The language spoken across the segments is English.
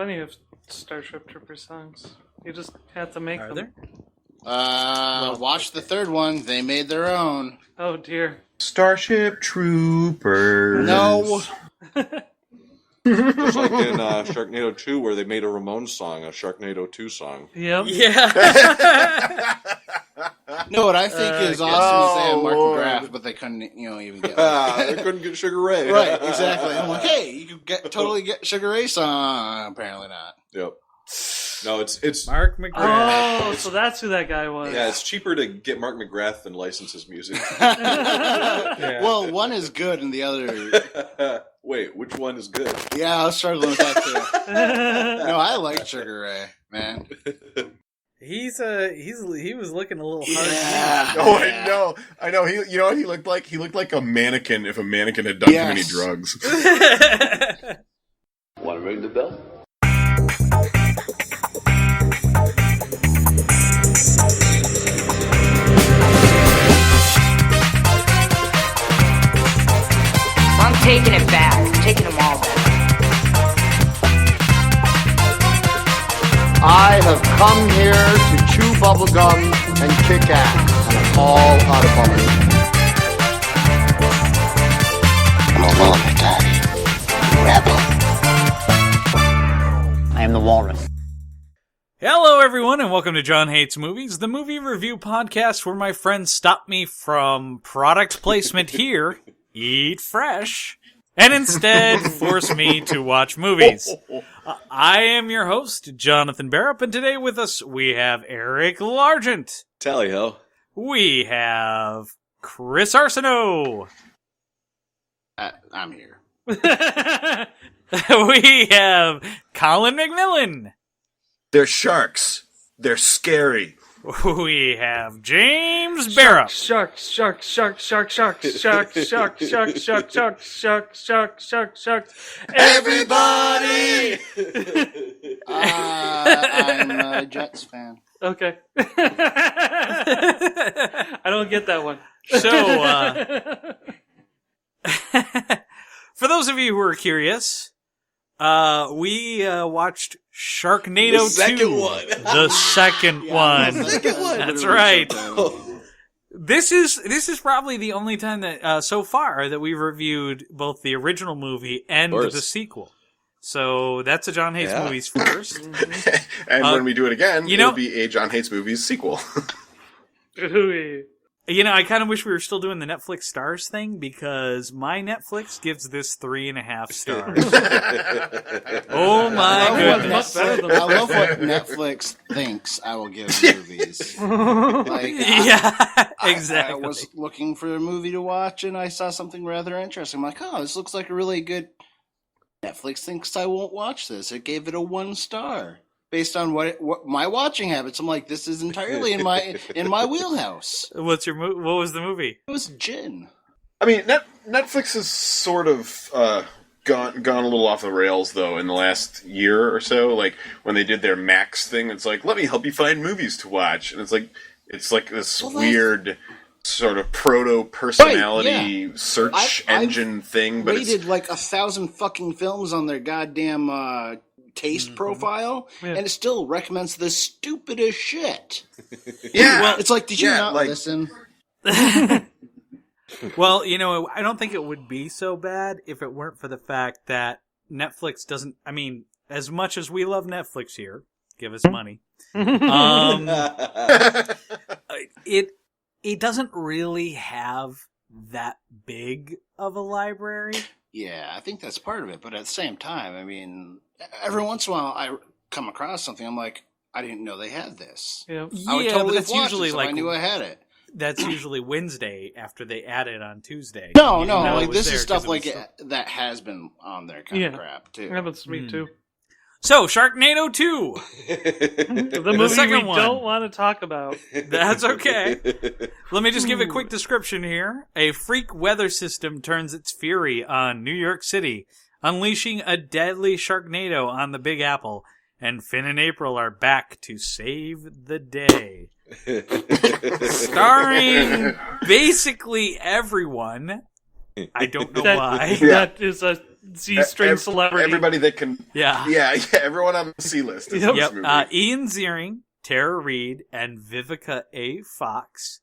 Plenty of Starship Troopers songs. You just have to make them. Watch the third one. They made their own. Oh dear. Starship Troopers. No. Just like in Sharknado 2, where they made a Ramones song, a Sharknado 2 song. Yep. Yeah. No, what I think is awesome is they had Mark McGrath, but they couldn't, even get. They couldn't get Sugar Ray. Right, exactly. I'm like, hey, you could totally get Sugar Ray song. Apparently not. Yep. No, it's Mark McGrath. Oh, so that's who that guy was. yeah, it's cheaper to get Mark McGrath than license his music. Yeah. Well, one is good and the other. Wait, which one is good? Yeah, I was struggling with that too. No, I like Sugar Ray, man. He was looking a little hard. Yeah. Oh, I know. You know what he looked like? He looked like a mannequin if a mannequin had done too many drugs. Want to ring the bell? I'm taking it back. I'm taking them all back. I have come here to chew bubblegum and kick ass, and I'm all out of bubblegum. I'm a loner, Daddy. Rebel. I am the walrus. Hello, everyone, and welcome to Jon Hates Movies, the movie review podcast where my friends stop me from product placement here, eat fresh, and instead force me to watch movies. I am your host, Jonathan Barrett, and today with us we have Eric Largent. Tally ho. We have Chris Arsenault. I'm here. We have Colin McMillan. They're sharks. They're scary. We have James Barrett. Shark. Everybody! I'm a Jets fan. Okay. I don't get that one. So, for those of you who are curious, we watched Sharknado 2. The second one. The second one. The second one. That's right. This is probably the only time that so far that we've reviewed both the original movie and the sequel. So that's a Jon Hates Movies first. And when we do it again, it'll be a Jon Hates Movies sequel. You know, I kind of wish we were still doing the Netflix stars thing because my Netflix gives this 3.5 stars. Oh my goodness. I love what Netflix thinks I will give movies. Yeah, exactly. I was looking for a movie to watch and I saw something rather interesting. I'm like, oh, this looks like a really good... Netflix thinks I won't watch this. It gave it a 1 star. Based on what my watching habits, I'm like, this is entirely in my wheelhouse. What was the movie? It was Gin. I mean, Netflix has sort of gone a little off the rails, though, in the last year or so. Like, when they did their Max thing, it's like, let me help you find movies to watch. And it's like this weird sort of proto-personality search engine thing. But rated like 1,000 fucking films on their goddamn... taste profile, and it still recommends the stupidest shit. Yeah, well, it's like, did you not listen? Well, you know, I don't think it would be so bad if it weren't for the fact that Netflix doesn't. I mean, as much as we love Netflix here, give us money. It doesn't really have that big of a library. Yeah, I think that's part of it. But at the same time, I mean, every once in a while I come across something, I'm like, I didn't know they had this. Yeah, I would totally but that's usually it, so like I knew I had it. That's usually Wednesday after they add it on Tuesday. No, like this is stuff like that has been on there kind of crap too. That happens to me too. So, Sharknado 2. The movie second we don't want to talk about. That's okay. Let me just give a quick description here. A freak weather system turns its fury on New York City, unleashing a deadly Sharknado on the Big Apple, and Finn and April are back to save the day. Starring basically everyone. I don't know why. That is a Z-string celebrity. Everybody that can. Yeah. Yeah, everyone on the C list is in this Yep. movie. Ian Ziering, Tara Reid, and Vivica A. Fox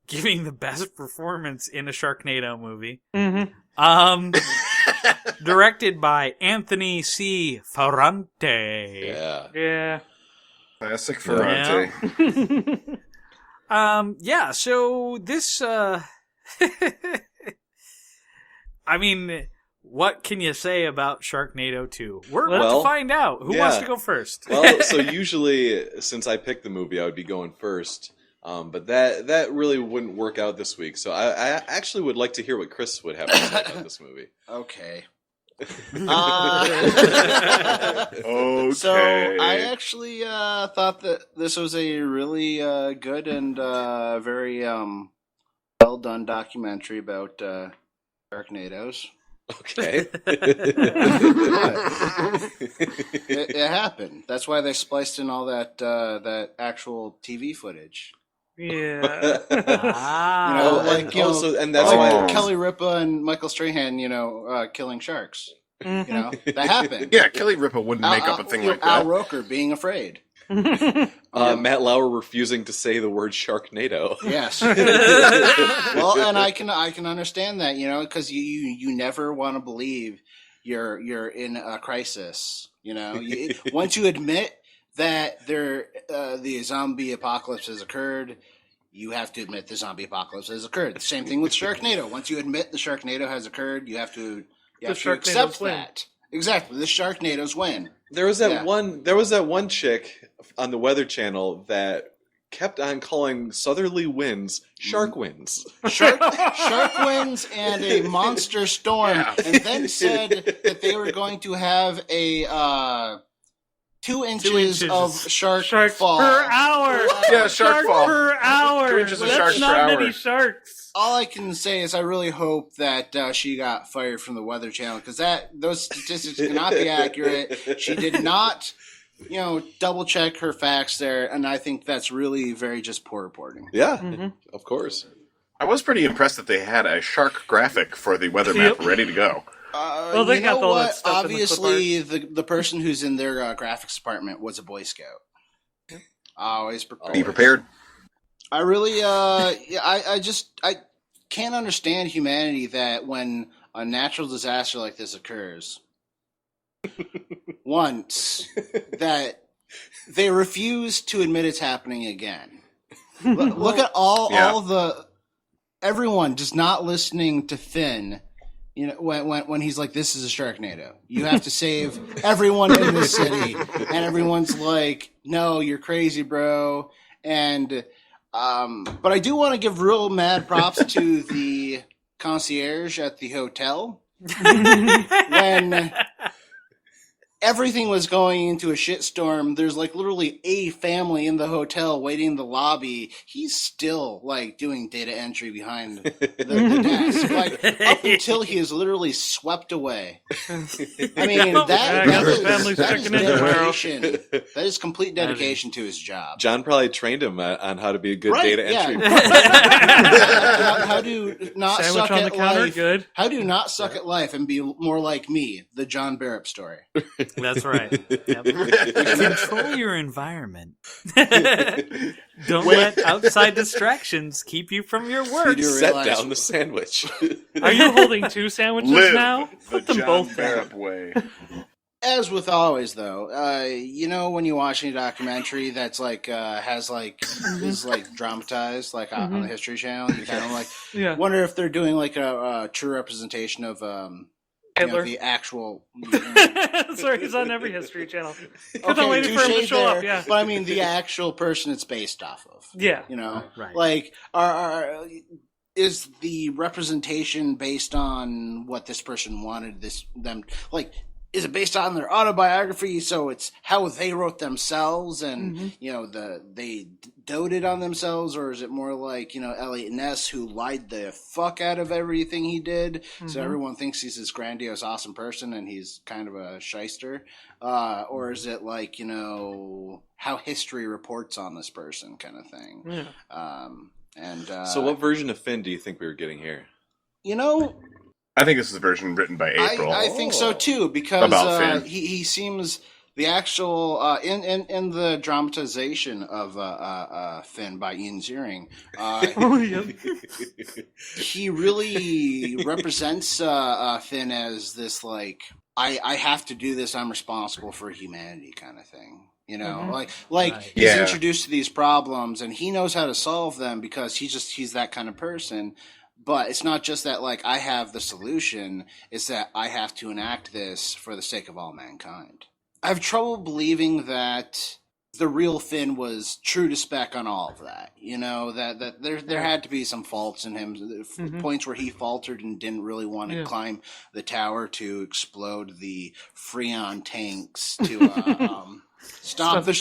giving the best performance in a Sharknado movie. Mm-hmm. Directed by Anthony C. Ferrante. Yeah. Yeah. Classic Ferrante. So this, I mean, what can you say about Sharknado 2? We're about Well, to find out. Who yeah. wants to go first? Well, so usually, since I picked the movie, I would be going first. But that really wouldn't work out this week. So I actually would like to hear what Chris would have to say about this movie. Okay. Okay. So I actually thought that this was a really good and very well done documentary about Sharknadoes. Okay. It happened. That's why they spliced in all that actual TV footage. Yeah. And that's why Kelly Ripa and Michael Strahan, killing sharks. That happened. Yeah, Kelly Ripa wouldn't make up a thing like Al that. Roker being afraid. Matt Lauer refusing to say the word Sharknado. Yes. Well, and I can understand that, because you never want to believe you're in a crisis. Once you admit that the zombie apocalypse has occurred, you have to admit the zombie apocalypse has occurred. The same thing with Sharknado. Once you admit the Sharknado has occurred, you have to accept that. Exactly, the Sharknadoes win. There was that one chick on the Weather Channel that kept on calling southerly winds shark winds. Shark winds and a monster storm, and then said that they were going to have a 2 inches of sharks fall per hour. Yeah, shark fall. per hour. 2 inches of That's sharks per not hour. many sharks. All I can say is I really hope that she got fired from the Weather Channel, because those statistics cannot be accurate. She did not, double check her facts there, and I think that's really very just poor reporting. Yeah, of course. I was pretty impressed that they had a shark graphic for the weather map ready to go. Well, they got all that stuff. Obviously, the person who's in their graphics department was a Boy Scout. Always prepared. Be prepared. I really, I can't understand humanity that when a natural disaster like this occurs, once, that they refuse to admit it's happening again. Look at everyone just not listening to Finn. When he's like, "This is a Sharknado. You have to save everyone in this city," and everyone's like, "No, you're crazy, bro." And but I do want to give real mad props to the concierge at the hotel when everything was going into a shitstorm. There's literally a family in the hotel waiting in the lobby. He's still doing data entry behind the desk, up until he is literally swept away. I mean, family's that is checking in tomorrow. dedication. That is complete dedication to his job. John probably trained him on how to be a good Right, data yeah. entry. How to not Sandwich suck on the at counter, life? good. How to not suck at life and be more like me, the John Barrett story. That's right. Yep. Control your environment. Don't let outside distractions keep you from your work. You do Set realize- down the sandwich. Are you holding 2 sandwiches Live now? the Put them John both Barrett down. way. As with always, though, when you watch any documentary that's is dramatized on the History Channel, you kind of Yeah. wonder if they're doing a true representation of Hitler. the actual. Sorry, he's on every History Channel. Because I'm waiting for him to touche show there, up. Yeah. But I mean, the actual person it's based off of. Yeah. Right. Is the representation based on what this person wanted them is it based on their autobiography, so it's how they wrote themselves and they doted on themselves, or is it more like Elliot Ness, who lied the fuck out of everything he did, so everyone thinks he's this grandiose awesome person and he's kind of a shyster, or is it how history reports on this person kind of thing? Yeah. And So what version of Finn do you think we were getting here? I think this is a version written by April. I think so too, because About Finn. he seems the actual in the dramatization of Finn by Ian Ziering. Oh, yeah. He really represents Finn as this like I have to do this. I'm responsible for humanity kind of thing. You know, like Right. he's Yeah. introduced to these problems and he knows how to solve them because he's that kind of person. But it's not just that like I have the solution; it's that I have to enact this for the sake of all mankind. I have trouble believing that the real Finn was true to spec on all of that. You know, that there had to be some faults in him, points where he faltered and didn't really want to climb the tower to explode the Freon tanks to stop the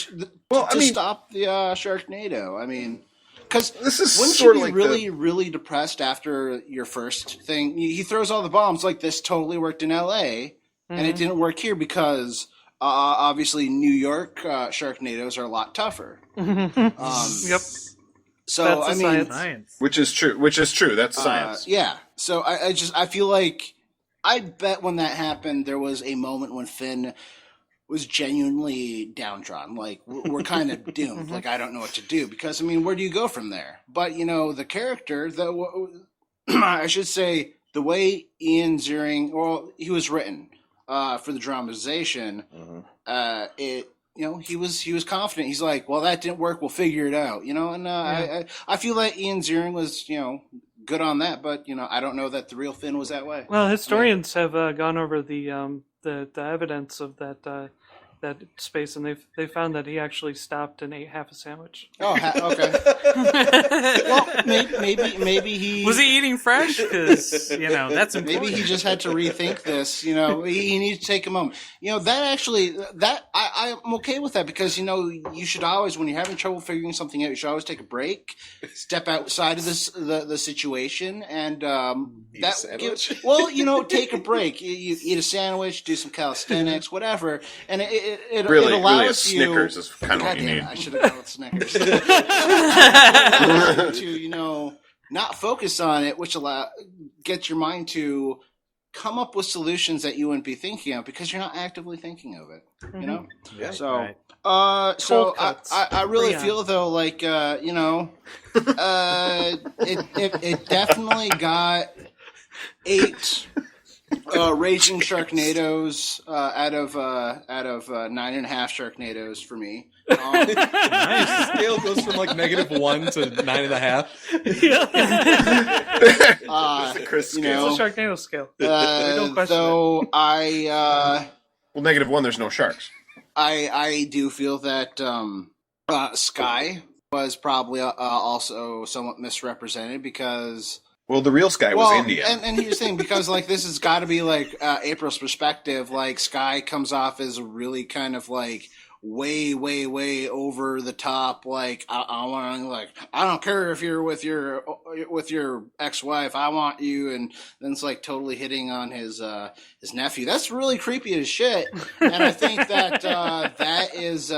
Sharknado. I mean, because This is wouldn't sort you of be like really, really depressed after your first thing? He throws all the bombs like this totally worked in L.A. and it didn't work here because obviously New York Sharknadoes are a lot tougher. Yep. So That's I the mean, Science. Which is true. That's science. yeah. So I feel like I bet when that happened, there was a moment when Finn was genuinely downtrodden. Like we're kind of doomed. Like I don't know what to do because I mean, where do you go from there? But you know, the character, I should say, the way Ian Ziering, well, he was written for the dramatization. He was confident. He's like, well, that didn't work. We'll figure it out. You know, and I feel like Ian Ziering was good on that. But I don't know that the real Finn was that way. Well, historians have gone over the evidence of that space, and they found that he actually stopped and ate half a sandwich. Oh, okay. Well, maybe he Was he eating fresh? Because that's important. maybe he just had to rethink this. He needs to take a moment. I'm okay with that because you should always, when you're having trouble figuring something out, you should always take a break, step outside of the situation, and Eat a sandwich? take a break. You eat a sandwich, do some calisthenics, whatever, and it Really, allows a you. Snickers is kind of what you Goddamn, need. I should have gone with Snickers. to not focus on it, which gets your mind to come up with solutions that you wouldn't be thinking of because you're not actively thinking of it. Yeah. So, Right. so Cold cuts. I really Freon. feel though like it definitely got 8 raging Sharknadoes out of 9.5 Sharknados for me. The scale goes from like -1 to 9.5. Chris you scale. It's know, a Sharknado scale. don't question though I Well, -1, there's no sharks. I do feel that Sky was probably also somewhat misrepresented because. Well, the real Sky was Indian. And here's the thing, because like this has got to be like April's perspective. Like Sky comes off as really kind of like way over the top. Like I want like I don't care if you're with your ex-wife. I want you, and then it's like totally hitting on his nephew. That's really creepy as shit. And I think that that is.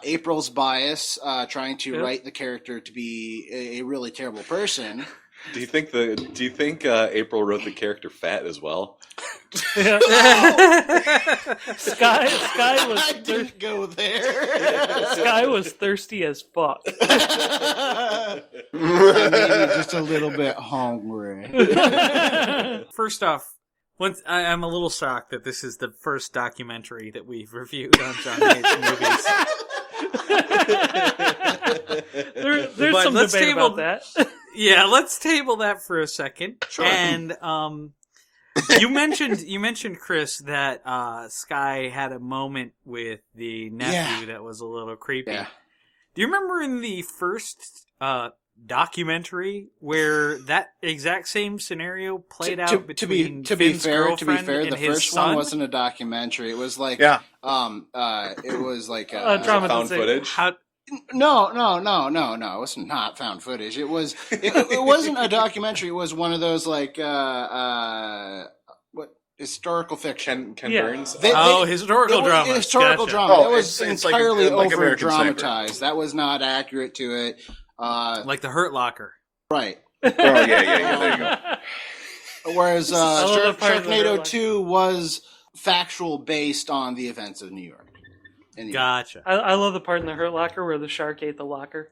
April's bias, trying to write the character to be a really terrible person. Do you think April wrote the character fat as well? Sky was I didn't go there. Sky was thirsty as fuck. Maybe just a little bit hungry. First off, I'm a little shocked that this is the first documentary that we've reviewed on Jon Hates Movies. There's But some let's debate table- about that. Yeah, let's table that for a second. Sure. And you mentioned Chris that Sky had a moment with the nephew that was a little creepy. Yeah. Do you remember in the first documentary where that exact same scenario played out between to be Finn's fair, girlfriend and the his first son? one wasn't a documentary. It was like Yeah. it was like Drama Found footage. No. It was not found footage. It wasn't a documentary. It was one of those like what historical fiction. Ken Yeah. Burns. Historical drama. Historical Gotcha. drama. Oh, That was it's like- entirely like over American Sniper. dramatized. That was not accurate to it. Like the Hurt Locker. Right. Oh yeah. There you go. Whereas love the part of the Sharknado Hurt Locker. 2 was factual based on the events of New York. Gotcha. I love the part in the Hurt Locker where the shark ate the locker.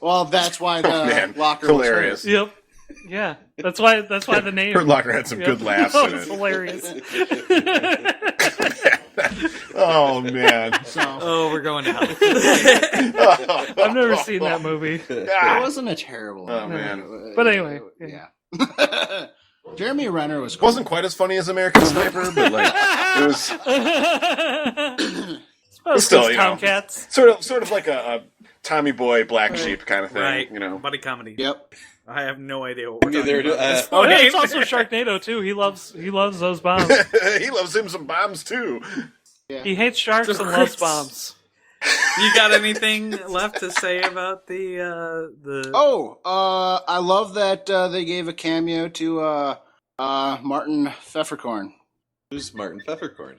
Well, that's why the Man, locker hilarious. was Yep. Yeah. That's why the name. Hurt Locker had some good laughs Oh, in it's it. hilarious. Oh man. So Oh, we're going to hell. I've never seen that movie. it wasn't a terrible Oh, movie. man. But anyway, yeah. Jeremy Renner was It wasn't quite as funny as American Sniper, but like it was Suppose Still, those you know. Tomcats. sort of like a Tommy Boy, Black Sheep kind of thing, Right. you know. Buddy comedy. Yep. I have no idea what we're Okay, talking there- about. at this Oh, yeah, point. it's also Sharknado too. He loves those bombs. He loves him some bombs too. He hates sharks and loves bombs. You got anything left to say about the? Oh, I love that they gave a cameo to Martin Pfefferkorn. Who's Martin Pfefferkorn?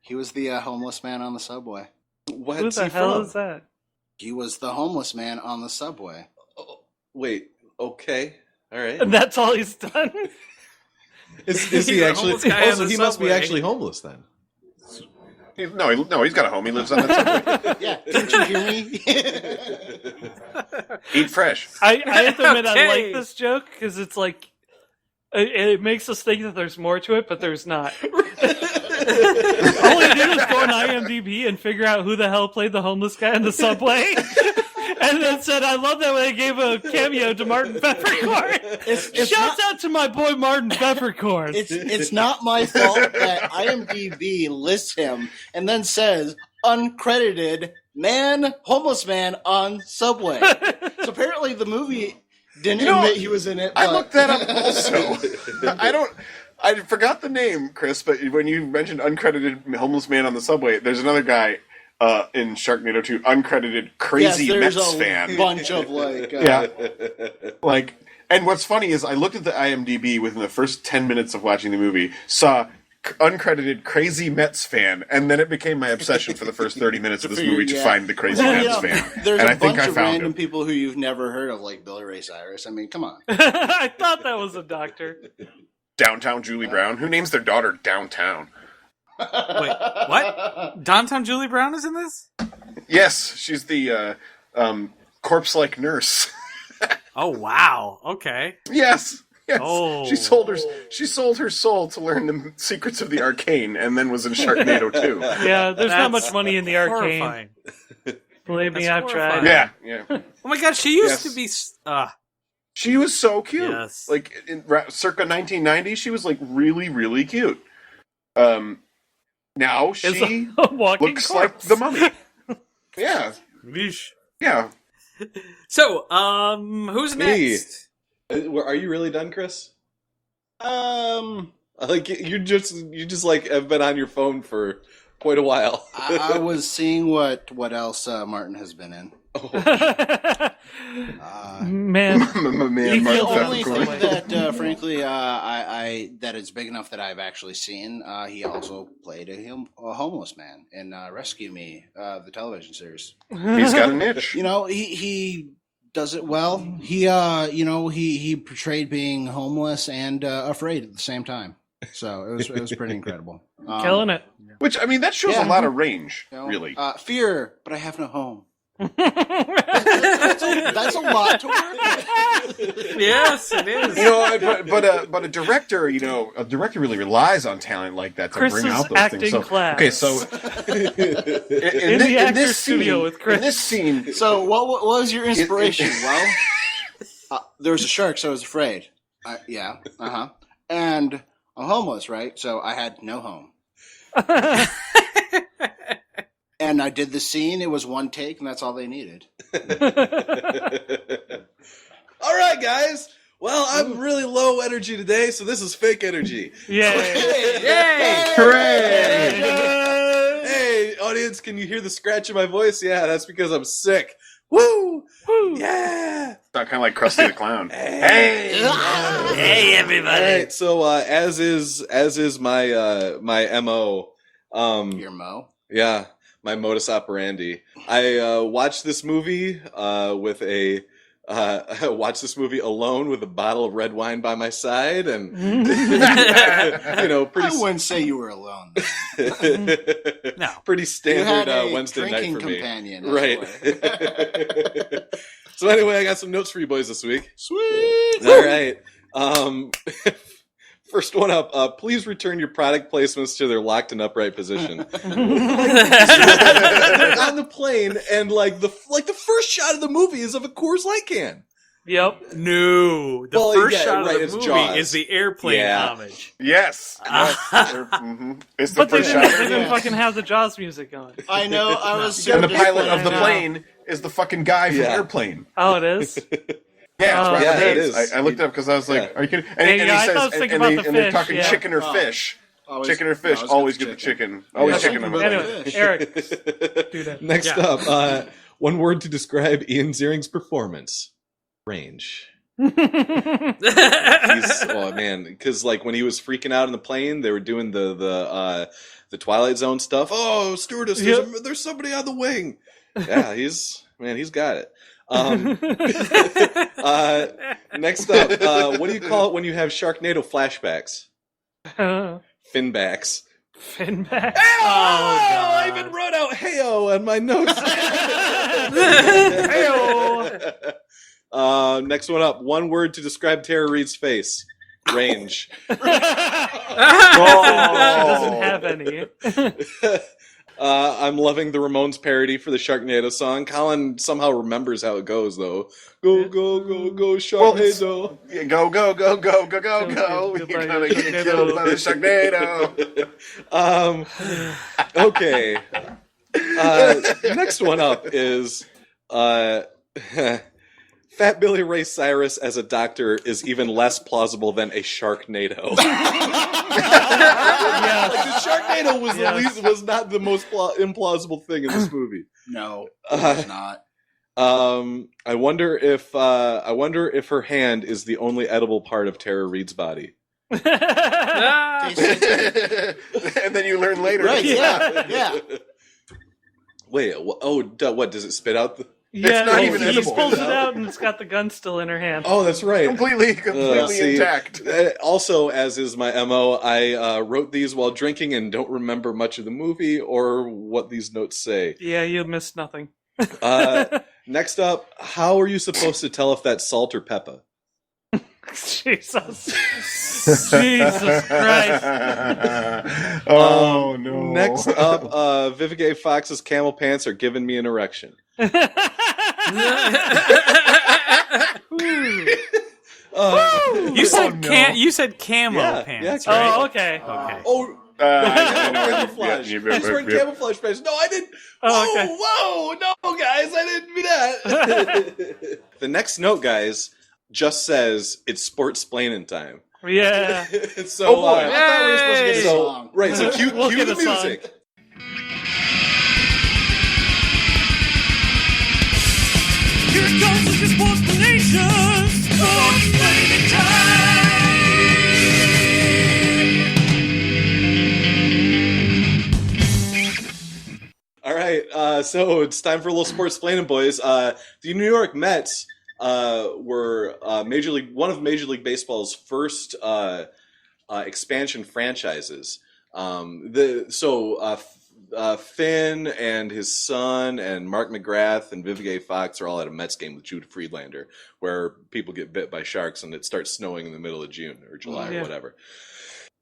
He was the homeless man on the subway. What's Who the he hell from? is that? He was the homeless man on the subway. Wait, okay, all right. And that's all he's done. Is He's he a actually? homeless guy Oh, on so the he must be subway. actually homeless then. No, he's got a home. He lives on that subway. Yeah, didn't you hear me? Eat fresh. I have to admit I Okay. like this joke because it's like it makes us think that there's more to it, but there's not. All he did was go on IMDb and figure out who the hell played the homeless guy in the subway. And then said, I love that when they gave a cameo to Martin Peppercorn. It's Shouts out to my boy Martin Peppercorn. It's not my fault that IMDb lists him and then says uncredited homeless man on subway. So apparently the movie didn't admit he was in it. I but- looked that up also. I forgot the name, Chris, but when you mentioned uncredited homeless man on the subway, there's another guy in Sharknado 2, uncredited crazy yes, there's Mets a fan. bunch of like Yeah. Like, and what's funny is I looked at the IMDb within the first 10 minutes of watching the movie, saw uncredited crazy Mets fan, and then it became my obsession for the first 30 minutes of this movie to Yeah. find the crazy Well, Mets yeah, fan. There's And a I think bunch I of found random him. people who you've never heard of, like Billy Ray Cyrus. I mean, come on. I thought that was a doctor. Downtown Julie Brown. Who names their daughter Downtown? Wait, what? Downtown Julie Brown is in this? Yes, she's the corpse-like nurse. Oh wow. Okay. Yes. Yes. Oh. She sold her soul to learn the secrets of the arcane, and then was in Sharknado 2. Yeah, there's not That's much money in the arcane. Horrifying. Believe me, That's I've tried. horrifying. Yeah. Oh my god, she used Yes. to be. She was so cute. Yes. Like circa 1990, she was like really, really cute. Now It's she a walking looks like corpse. the mummy. Yeah, Yeesh. yeah. So, who's Me. next? Are you really done, Chris? Um, Like you just like have been on your phone for quite a while. I was seeing what else Martin has been in. Man, Man, You The feel Martin only Peppercorn. thing that, frankly, I that is big enough that I've actually seen. He also played a homeless man in Rescue Me, the television series. He's got a niche. You know, he does it well. He he portrayed being homeless and afraid at the same time. So it was pretty incredible. killing it. Which, I mean, that shows Yeah. a lot of range, You know, really. fear, but I have no home. That's a lot to work with. Yes, it is. You know, but a director, a director really relies on talent like that to Chris bring is out those acting things. So, class. okay, so In the actor's studio with Chris. In this scene, So what was your inspiration? Well, there was a shark, so I was afraid. Yeah, and I'm homeless, right? So I had no home. And I did the scene. It was one take, and that's all they needed. All right, guys. Well, I'm really low energy today, so this is fake energy. Yeah. Yay! hooray! Hey, audience, can you hear the scratch in my voice? Yeah, that's because I'm sick. Woo! Yeah! Kind of like Krusty the Clown. Hey! Hey, everybody! All right, so as is my my MO, Your Mo. yeah, my modus operandi. I watched this movie with a watch this movie alone with a bottle of red wine by my side, and pretty. I wouldn't say you were alone. No. Pretty You standard had a Wednesday night drinking for me. companion, as Right. it were. So anyway, I got some notes for you boys this week. Sweet. All right. First one up. Please return your product placements to their locked and upright position. On the plane, and the first shot of the movie is of a Coors Light can. Yep. No. The Well, first yeah, shot right, of it's the movie Jaws. is the airplane Yeah. homage. Yes. It's the But they first didn't, shot. they didn't fucking have the Jaws music going. I know. I was so And the pilot of the Yeah. plane is the fucking guy from Yeah. Airplane. Oh, it is? Yeah, it's Robert Yeah, it Hayes. is. I looked it up because I was like, Yeah. "Are you kidding?" Yeah, And yeah, he I says, thought I was thinking and about they, the and they're fish, talking yeah. chicken or Oh. fish. Always- Chicken or fish. always Always get get the the chicken. Always Yeah. chicken. Okay. Anyway, Fish. Eric, do that. Next Yeah. up, one word to describe Ian Ziering's performance: range. He's because when he was freaking out in the plane, they were doing the Twilight Zone stuff. Oh, stewardess, there's somebody on the wing. Yeah, he's got it. Next up, what do you call it when you have Sharknado flashbacks? Finbacks. Finback. Oh, God. I even wrote out "heyo" on my notes. Heyo. Next one up. One word to describe Tara Reid's face: range. She doesn't have any. I'm loving the Ramones parody for the Sharknado song. Colin somehow remembers how it goes, though. Go, go, go, go, Sharknado. Yeah, go, go, go, go, go, go, go. You're gonna get killed by the Sharknado. Okay. Next one up is Fat Billy Ray Cyrus as a doctor is even less plausible than a Sharknado. The Sharknado was not the most implausible thing in this movie. No, it's not. I wonder if her hand is the only edible part of Tara Reid's body. And then you learn later. Right? Yeah. Wait, what does it spit out? Yeah, not he even just edible. pulls it out and it's got the gun still in her hand. Oh, that's right. Completely See, intact. Also, as is my MO, I wrote these while drinking and don't remember much of the movie or what these notes say. Yeah, you missed nothing. Next up, how are you supposed to tell if that's salt or pepper? Jesus. Jesus Christ. Oh, no. Next up, Vivica A. Fox's camel pants are giving me an erection. Ooh. You said camo Yeah, pants, yeah, right? Oh, okay. Okay. Oh, Yeah, camouflage. I was wearing yeah. camouflage pants. No, I didn't. Oh, okay. Whoa, no, guys, I didn't do that. The next note, guys, just says it's sports splaining time. Yeah. So, Oh, boy. I thought we were supposed to get a so song. right, so cue We'll the get a song. music. Here it comes with your sports nations. Sports training time. All right, so it's time for a little sports splaining, boys. The New York Mets were one of Major League Baseball's first expansion franchises. Finn and his son and Mark McGrath and Vivica A. Fox are all at a Mets game with Jude Friedlander, where people get bit by sharks and it starts snowing in the middle of June or July or whatever.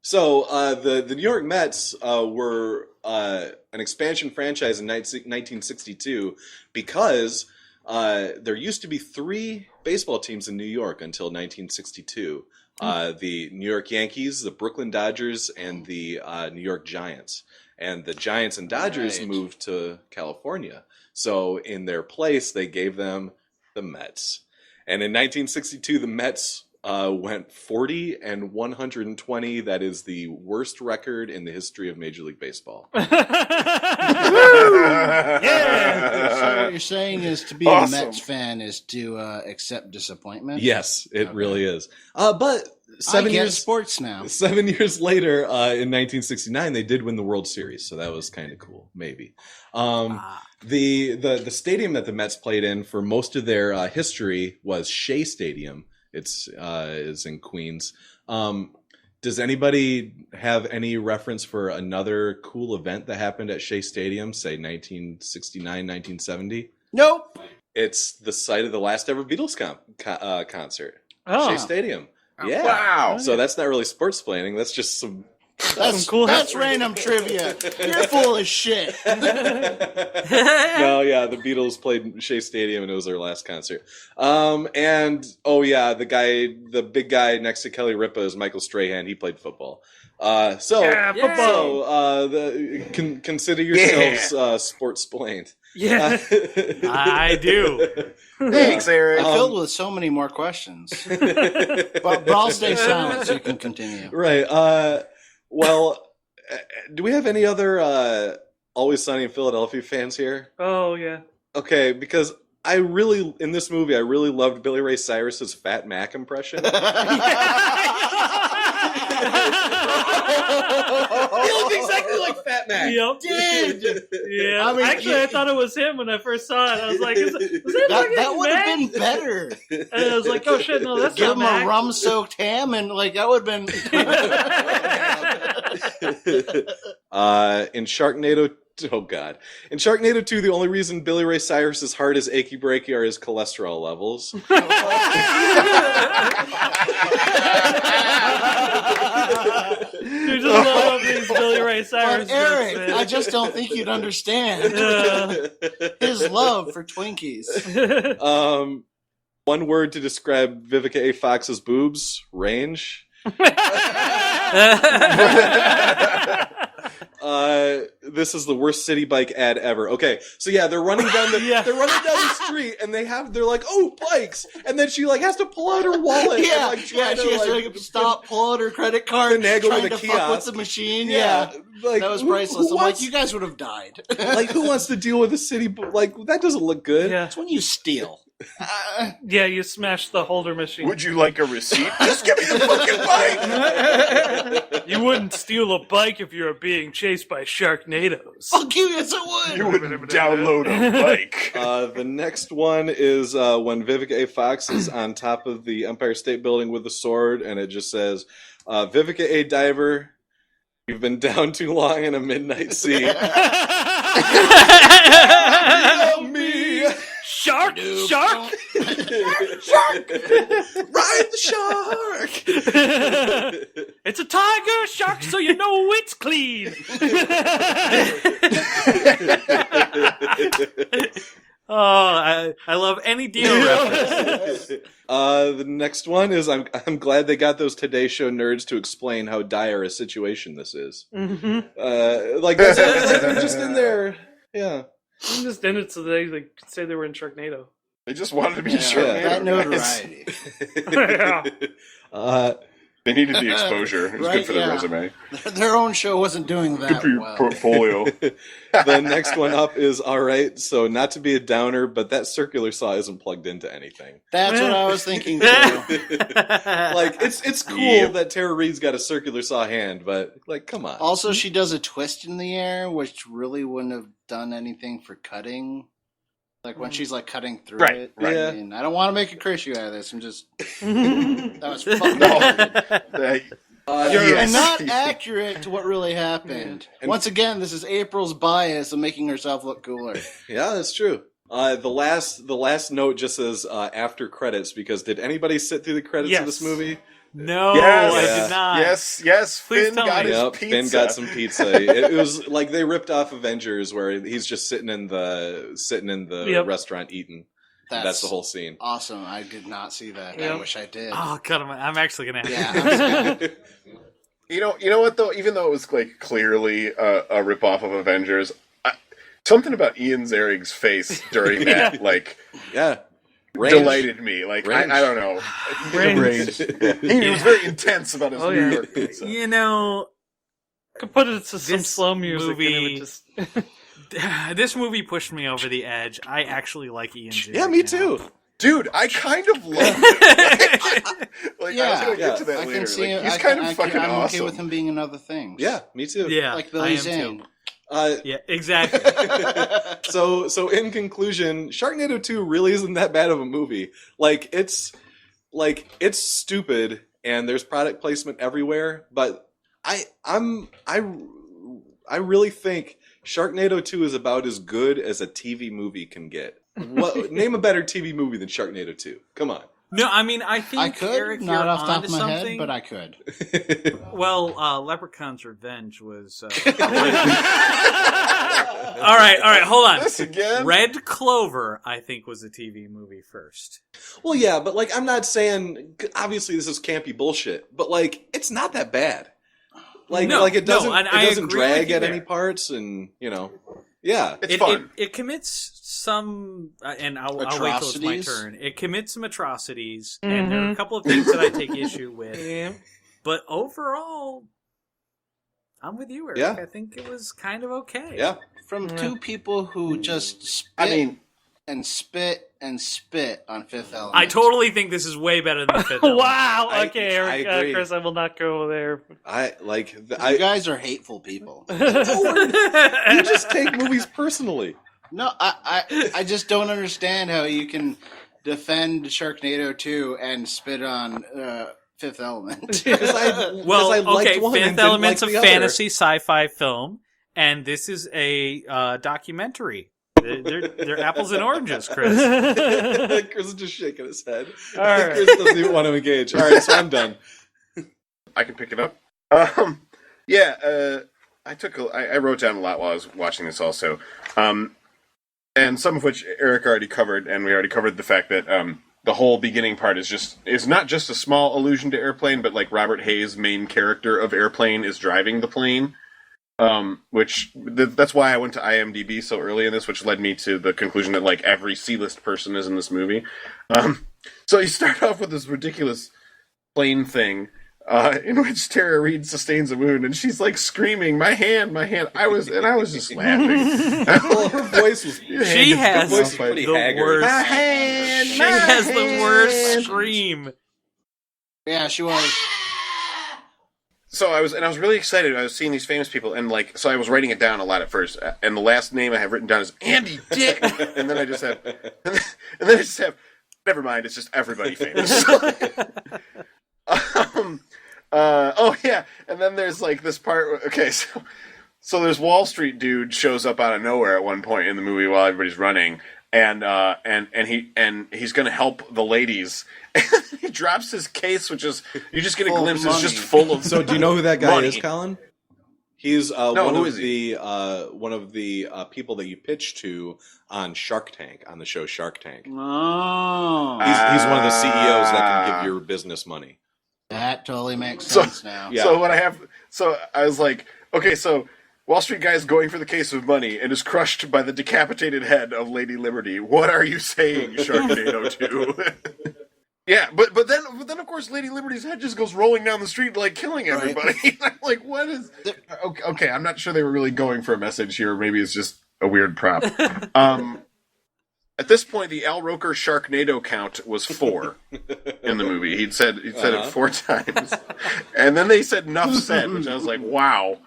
So the New York Mets were an expansion franchise in 1962 because there used to be 3 baseball teams in New York until 1962. The New York Yankees, the Brooklyn Dodgers, and the New York Giants. And the Giants and Dodgers moved to California. So in their place, they gave them the Mets. And in 1962, the Mets went 40-120. That is the worst record in the history of Major League Baseball. So what you're saying is to be Awesome. a Mets fan is to accept disappointment? Yes, it really is. But I get sports now. 7 years later, in 1969, they did win the World Series, so that was kind of cool. Maybe. The stadium that the Mets played in for most of their history was Shea Stadium. It's is in Queens. Does anybody have any reference for another cool event that happened at Shea Stadium, say 1969, 1970? Nope. It's the site of the last ever Beatles concert. Oh. Shea Stadium. Yeah. Wow. So that's not really sports planning. That's just some. That's cool That's history. random trivia. You're full of shit. No, yeah, the Beatles played Shea Stadium and it was their last concert. And the big guy next to Kelly Ripa is Michael Strahan. He played football. Yeah, football. Consider yourselves sports splained. Yeah. I do. Thanks, Eric. I'm filled with so many more questions. but I'll stay silent so you can continue. Right. Well, do we have any other Always Sunny in Philadelphia fans here? Oh, yeah. Okay, because in this movie, I really loved Billy Ray Cyrus's Fat Mac impression. He looked exactly like Fat Mac. Yep. Did. Yeah. I mean, actually, I thought it was him when I first saw it. I was like, was that would have been better. And I was like, oh shit, no, that's Give not him Mac. a rum-soaked ham, and that would have been. In Sharknado, oh god, in Sharknado 2, the only reason Billy Ray Cyrus's heart is achy breaky are his cholesterol levels. You just love these Billy Ray Cyrus But Eric, jokes, man. I just don't think you'd understand his love for Twinkies. One word to describe Vivica A. Fox's boobs: range. This is the worst city bike ad ever. Okay, so yeah, they're running down the they're running down the street, and they're like, oh, bikes, and then she has to pull out her wallet. She and, has to stop, pull out her credit card, finagle trying with a to fuck with kiosk. the machine. Yeah. Like, That was who priceless. I'm wants- like, you guys would have died. like, who wants to deal with a city? That doesn't look good. Yeah. That's when you steal. Yeah, you smashed the holder machine. Would you like a receipt? Just give me the fucking bike! You wouldn't steal a bike if you were being chased by Sharknadoes. Fuck you, yes I would. You wouldn't download a bike. The next one is when Vivica A. Fox is on top of the Empire State Building with a sword, and it just says, Vivica A. Diver, you've been down too long in a midnight sea. Help me! Shark! Shark! Shark! Ride the shark! It's a tiger shark, so you know it's clean. Oh, I love any Dio reference. The next one is I'm glad they got those Today Show nerds to explain how dire a situation this is. Mm-hmm. That's they're just in there. Yeah. I'm just in it so they could say they were in Sharknado. They just wanted to be Yeah, sure. that notoriety. Yeah. They needed the exposure. It was Right, good for their yeah. resume. Their own show wasn't doing Good that for your well. portfolio. The next one up is all right. So not to be a downer, but that circular saw isn't plugged into anything. That's what I was thinking too. Like it's cool Yep. that Tara Reid's got a circular saw hand, but come on. Also, she does a twist in the air, which really wouldn't have done anything for cutting. Like when she's cutting through Right, it. right. I mean, I don't want to make a issue out of this. I'm just that was fucking No. weird. Yes. And not accurate to what really happened. And- Once again, this is April's bias of making herself look cooler. Yeah, that's true. The last note just says after credits, because did anybody sit through the credits of this Yes. movie? No, Yes. I did not. Yes. Please Finn tell got me. his Yep, pizza. Ben got some pizza. It was like they ripped off Avengers, where he's just sitting in the Yep. restaurant eating. That's the whole scene. Awesome. I did not see that. I Yep. wish I did. Oh god, I'm actually gonna. Yeah. You know what though? Even though it was clearly a ripoff of Avengers, something about Ian Zierig's face during that Yeah. delighted me. I Range. don't know. Range. He was very intense about his Oh, New yeah. York pizza. You know, Could put it to some This slow music and it movie- would just... this movie pushed me over the edge. I actually like Ian Ziering Yeah, me now. too. Dude, I kind of love it. Like, I was going to get to that I later. can see Like, him. he's kind of fucking I'm awesome. okay with him being in other things. Yeah, me too. Yeah, like I Billy am Zane. too. Yeah, exactly. So in conclusion, Sharknado 2 really isn't that bad of a movie. It's stupid and there's product placement everywhere, but I really think Sharknado 2 is about as good as a TV movie can get. Name a better TV movie than Sharknado 2. Come on. No, I mean, I think I could, Eric, not you're off the top onto of my something. head, but I could. Well, Leprechaun's Revenge was. All right, hold on. This again? Red Clover, I think, was a TV movie first. Well, yeah, but I'm not saying obviously this is campy bullshit, but it's not that bad. It doesn't and I agree drag with you at there. any parts, and yeah, It's fun. It commits some, and I'll wait till it's my Atrocities? turn. It commits some atrocities, and there are a couple of things that I take issue with. But overall, I'm with you, Eric. Yeah. I think it was kind of okay. yeah. From two people who just spit and spit and spit on Fifth Element. I totally think this is way better than the Fifth Element. Wow. I Okay, Eric, agree. Chris, I will not go there. You guys are hateful people. You just take movies personally. No, I just don't understand how you can defend Sharknado 2 and spit on Fifth Element. Well, I liked okay, one and Fifth didn't Element's like a the other. fantasy sci-fi film, and this is a documentary. They're apples and oranges, Chris. Chris is just shaking his head. All right. Chris doesn't even want to engage. All right, so I'm done. I can pick it up. I wrote down a lot while I was watching this also. And some of which Eric already covered, and we already covered the fact that the whole beginning part is not just a small allusion to Airplane, but Robert Hayes' main character of Airplane is driving the plane. That's why I went to IMDb so early in this, which led me to the conclusion that every C-list person is in this movie. So you start off with this ridiculous plane thing, in which Tara Reid sustains a wound, and she's screaming, "My hand, my hand!" I was just laughing. Well, her voice was. She has voice was the pretty haggard. worst. My hand, She my has the hand. worst scream. Yeah, she was. So I was really excited. I was seeing these famous people, and so I was writing it down a lot at first. And the last name I have written down is Andy Dick, and then I just have, never mind. It's just everybody famous. Oh yeah, and then there's this part. Okay, so there's Wall Street dude shows up out of nowhere at one point in the movie while everybody's running, and he's gonna help the ladies. And he drops his case, which is you just get a Full of glimpse. It's just money. full of. So, do you know who that guy Money. is, Colin? He's who is he? one of the people that you pitched to on Shark Tank, on the show Shark Tank. Oh, He's one of the CEOs that can give your business money. that totally makes sense now. Yeah. So I was like, okay, so Wall Street guy is going for the case of money and is crushed by the decapitated head of Lady Liberty. What are you saying, Sharknado 2? Yeah, but then of course Lady Liberty's head just goes rolling down the street killing everybody. I'm like, what is? Okay, I'm not sure they were really going for a message here. Maybe it's just a weird prop. At this point, the Al Roker Sharknado count was 4 in the movie. He'd said it 4 times, and then they said "Nuff said," which I was like, wow.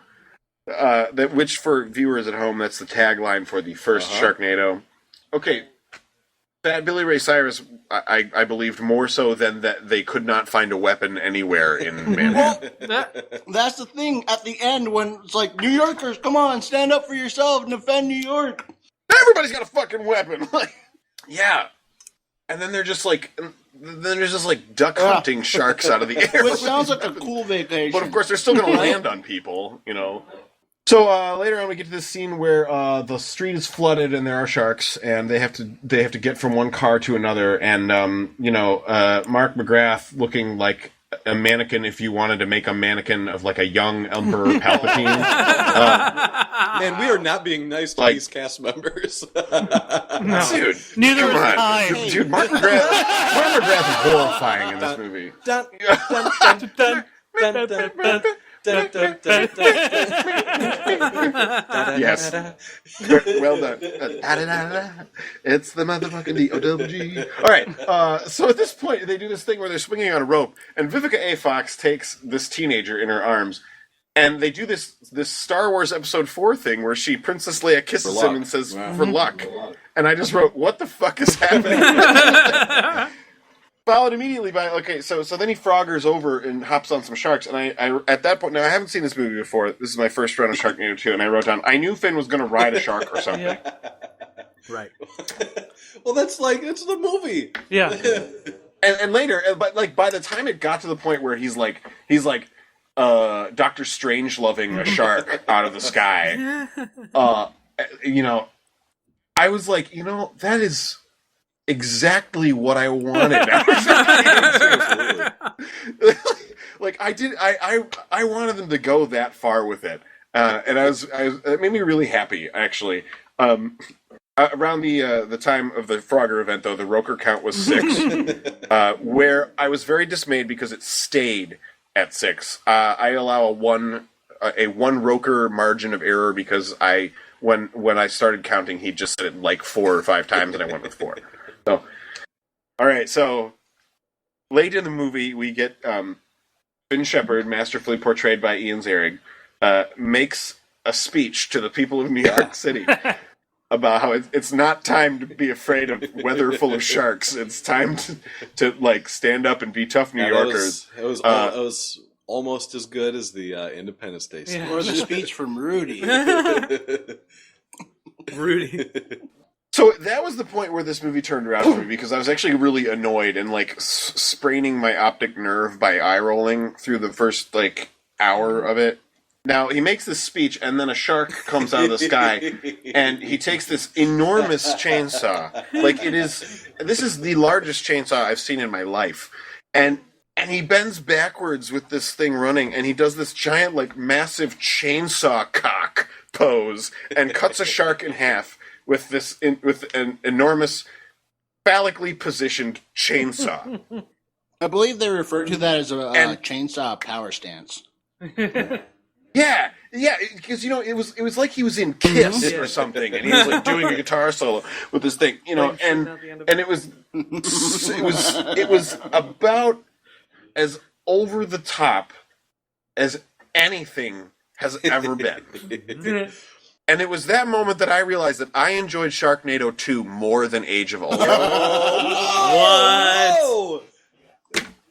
Which for viewers at home, that's the tagline for the first Sharknado. Okay. That Billy Ray Cyrus, I believed more so than that they could not find a weapon anywhere in Manhattan. That's the thing at the end when it's New Yorkers, come on, stand up for yourself and defend New York. Everybody's got a fucking weapon. Yeah. And then they're just duck hunting sharks out of the air. Which sounds like a cool vacation. But of course, they're still going to land on people, So later on, we get to this scene where the street is flooded and there are sharks, and they have to get from one car to another. And Mark McGrath looking like a mannequin if you wanted to make a mannequin of a young Emperor Palpatine. Man, we are not being nice to these cast members. No. Dude, Neither come is on. I. Dude, Mark McGrath is horrifying in this movie. Dun, dun, dun, dun, dun, dun, Yes. Well done. It's the motherfucking D-O-double-G. All right. So at this point, they do this thing where they're swinging on a rope, and Vivica A. Fox takes this teenager in her arms, and they do this Star Wars Episode 4 thing where Princess Leia kisses him and says, for luck. And I just wrote, what the fuck is happening? Followed immediately by, so then he froggers over and hops on some sharks, and I at that point, now I haven't seen this movie before, this is my first run of Sharknado 2, and I wrote down, I knew Finn was going to ride a shark or something. Yeah. Right. Well, that's it's the movie. Yeah. And later, but by the time it got to the point where he's like Doctor Strange loving a shark out of the sky, I was like, that is exactly what I wanted. I wanted them to go that far with it, and it made me really happy, actually. Around the time of the Frogger event, though, the Roker count was 6, where I was very dismayed because it stayed at 6. I allow a one Roker margin of error because when I started counting, he just said it like 4 or 5 times, and I went with 4. So, all right. So late in the movie, we get Finn Shepard, masterfully portrayed by Ian Ziering, makes a speech to the people of New York City about how it's not time to be afraid of weather full of sharks. It's time to stand up and be tough New Yorkers. It was almost as good as the Independence Day speech. Or the speech from Rudy. Rudy. So that was the point where this movie turned around for me, because I was actually really annoyed and spraining my optic nerve by eye rolling through the first hour of it. Now he makes this speech, and then a shark comes out of the sky, and he takes this enormous chainsaw. This is the largest chainsaw I've seen in my life, and he bends backwards with this thing running, and he does this giant massive chainsaw cock pose, and cuts a shark in half with an enormous phallically positioned chainsaw. I believe they refer to that as a chainsaw power stance. Yeah, because it was like he was in Kiss or something, and he was doing a guitar solo with this thing, and it was about as over the top as anything has ever been. And it was that moment that I realized that I enjoyed Sharknado 2 more than Age of Ultron. What?